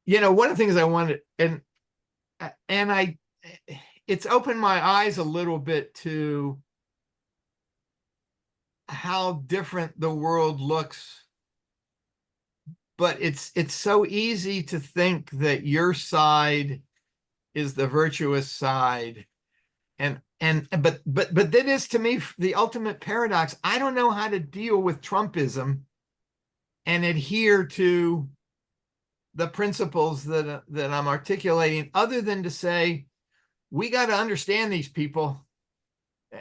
one of the things I wanted, and it's opened my eyes a little bit to how different the world looks. But it's so easy to think that your side is the virtuous side. But that is, to me, the ultimate paradox. I don't know how to deal with Trumpism and adhere to the principles that I'm articulating, other than to say, we got to understand these people.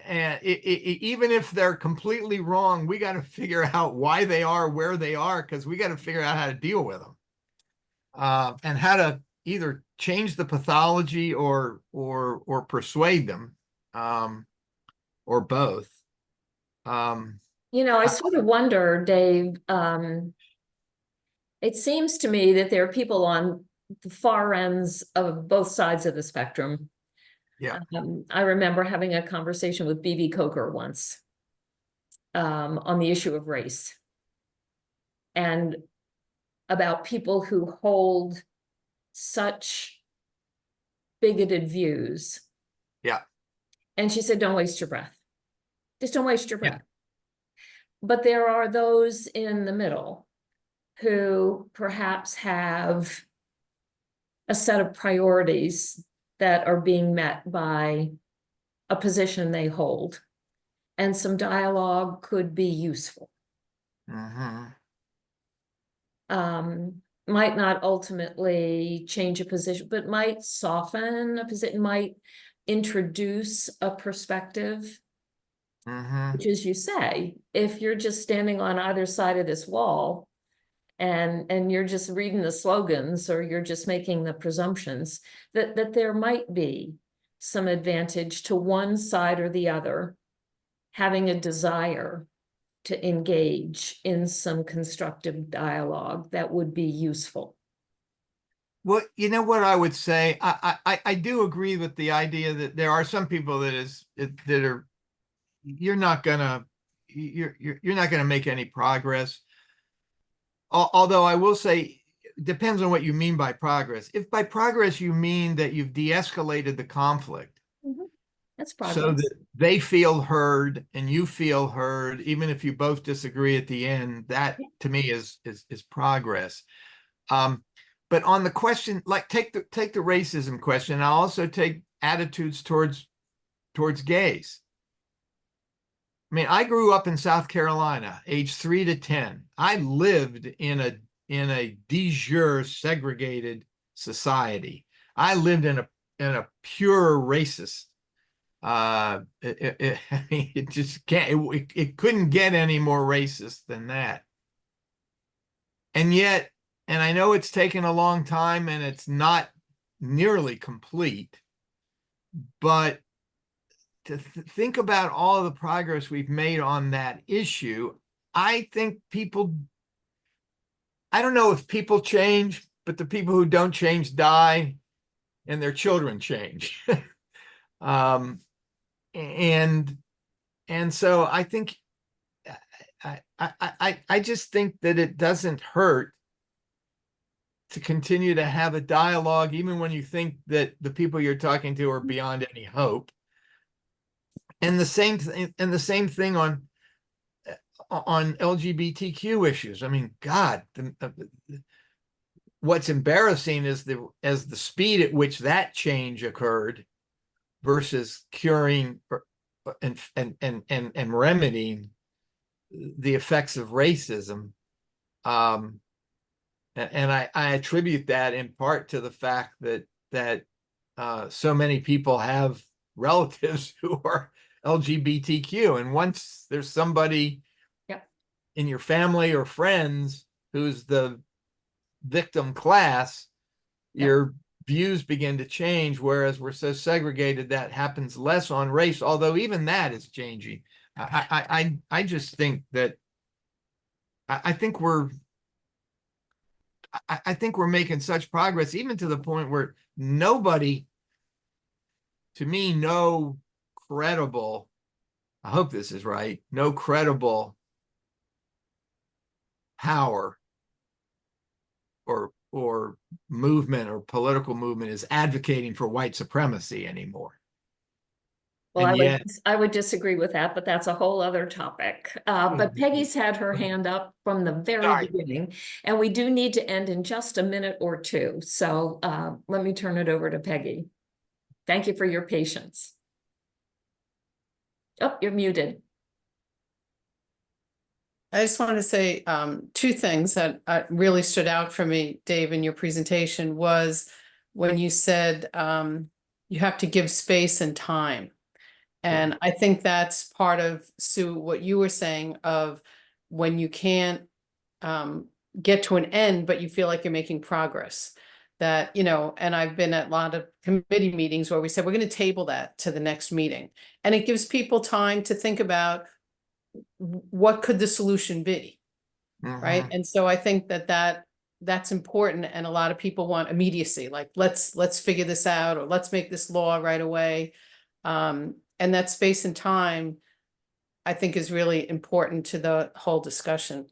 And even if they're completely wrong, we got to figure out why they are where they are, because we got to figure out how to deal with them, and how to either change the pathology or persuade them, or both. I sort of wonder, Dave, it seems to me that there are people on the far ends of both sides of the spectrum. Yeah. I remember having a conversation with B.B. Coker once, on the issue of race and about people who hold such bigoted views. Yeah. And she said, don't waste your breath. Just don't waste your breath. Yeah. But there are those in the middle who perhaps have a set of priorities that are being met by a position they hold, and some dialogue could be useful. Mm-hmm. Might not ultimately change a position, but might soften a position, might introduce a perspective. Mm-hmm. Which, as you say, if you're just standing on either side of this wall and you're just reading the slogans, or you're just making the presumptions, that there might be some advantage to one side or the other having a desire to engage in some constructive dialogue that would be useful. Well, you know what I would say? I do agree with the idea that there are some people that are, you're not gonna make any progress. Although I will say, depends on what you mean by progress. If by progress you mean that you've de-escalated the conflict, that's so progress. that they feel heard and you feel heard, even if you both disagree at the end, that to me is progress. But on the question, like take the racism question, I'll also take attitudes towards gays. I mean, I grew up in South Carolina, age 3 to 10. I lived in a de jure segregated society. I lived in a pure racist. I mean, it just can't. It couldn't get any more racist than that. And yet, and I know it's taken a long time, and it's not nearly complete, but to think about all of the progress we've made on that issue, I think I don't know if people change, but the people who don't change die and their children change. And so I think, I just think that it doesn't hurt to continue to have a dialogue, even when you think that the people you're talking to are beyond any hope. And the same thing on LGBTQ issues. I mean, God, what's embarrassing is the speed at which that change occurred versus curing and remedying the effects of racism. And I attribute that in part to the fact that so many people have relatives who are LGBTQ, and once there's somebody in your family or friends who's the victim class, your views begin to change. Whereas we're so segregated, that happens less on race, although even that is changing. I just think that I think we're making such progress, even to the point where nobody, to me, no credible, I hope this is right, no credible power or movement or political movement is advocating for white supremacy anymore. Well, And I would disagree with that, but that's a whole other topic. But Peggy's had her hand up from the very beginning, and we do need to end in just a minute or two. So let me turn it over to Peggy. Thank you for your patience. Oh, you're muted. I just want to say two things that really stood out for me, Dave, in your presentation was when you said you have to give space and time. And I think that's part of, Sue, what you were saying of when you can't get to an end, but you feel like you're making progress. That, and I've been at a lot of committee meetings where we said, we're going to table that to the next meeting. And it gives people time to think about what could the solution be, right? And so I think that's important. And a lot of people want immediacy, like let's figure this out, or let's make this law right away. And that space and time, I think, is really important to the whole discussion.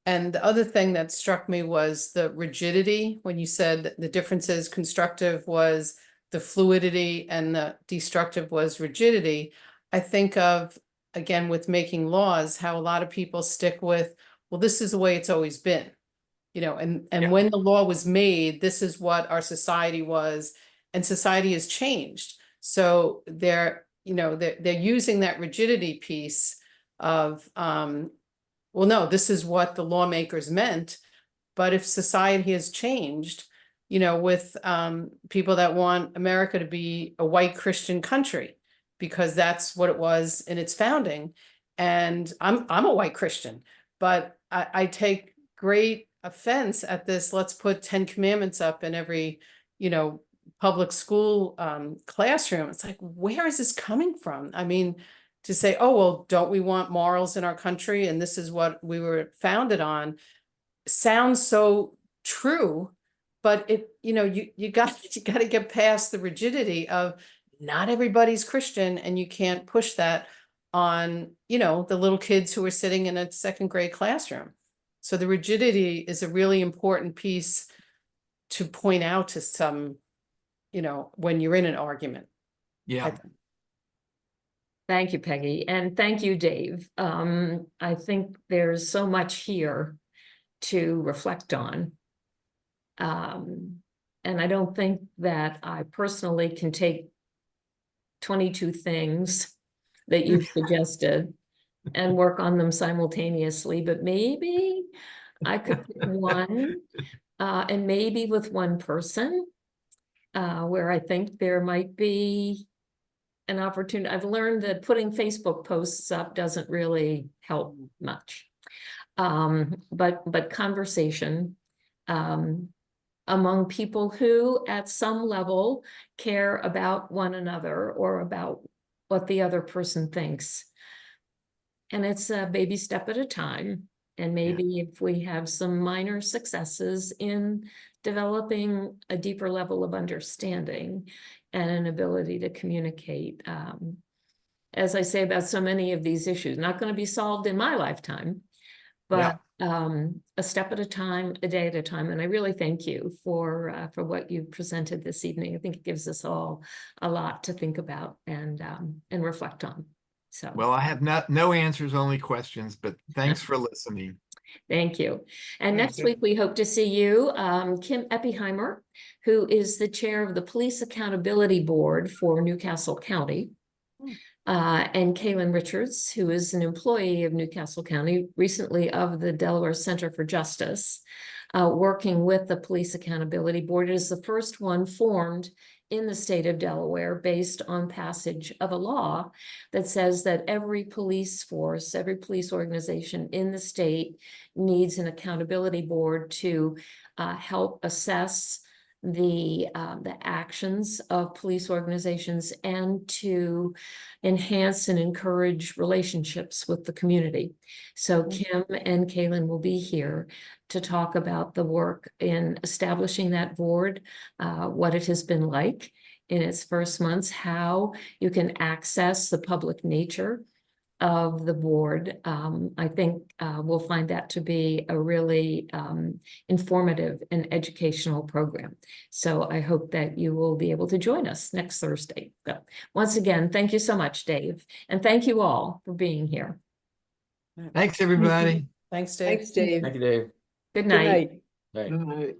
And the other thing that struck me was the rigidity, when you said the differences, constructive was the fluidity and the destructive was rigidity. I think of, again, with making laws, how a lot of people stick with, well, this is the way it's always been, and when the law was made, this is what our society was, and society has changed. So they're using that rigidity piece of, well, no, this is what the lawmakers meant. But if society has changed, with people that want America to be a white Christian country, because that's what it was in its founding. And I'm a white Christian, but I take great offense at this. Let's put 10 commandments up in every, public school classroom. It's like, where is this coming from? I mean, to say, oh, well, don't we want morals in our country? And this is what we were founded on, sounds so true, but you got to get past the rigidity of not everybody's Christian, and you can't push that on, the little kids who are sitting in a second grade classroom. So the rigidity is a really important piece to point out to some, when you're in an argument. yeah. Thank you, Peggy. And thank you, Dave. I think there's so much here to reflect on. And I don't think that I personally can take 22 things that you've suggested and work on them simultaneously, but maybe I could pick one, and maybe with one person, where I think there might be an opportunity. I've learned that putting Facebook posts up doesn't really help much. But conversation among people who at some level care about one another or about what the other person thinks. And it's a baby step at a time. And maybe if we have some minor successes in developing a deeper level of understanding and an ability to communicate, as I say about so many of these issues, not going to be solved in my lifetime, but a step at a time, a day at a time. And I really thank you for what you presented this evening. I think it gives us all a lot to think about and reflect on. So, Well, I have no answers, only questions, but thanks for listening. thank you. And Thank next you. week, we hope to see you, Kim Eppiheimer, who is the chair of the Police Accountability Board for Newcastle County. And Kaylin Richards, who is an employee of Newcastle County, recently of the Delaware Center for Justice, working with the Police Accountability Board. It is the first one formed in the state of Delaware based on passage of a law that says that every police force, every police organization in the state needs an accountability board to help assess the actions of police organizations and to enhance and encourage relationships with the community. So Kim and Kaylin will be here to talk about the work in establishing that board, what it has been like in its first months, how you can access the public nature of the board. I think we'll find that to be a really informative and educational program. So I hope that you will be able to join us next Thursday. So once again, thank you so much, Dave. And thank you all for being here. Thanks, everybody. Thanks, Dave. Thanks, Dave. Thank you, Dave. Good Good night. night. Right. All right.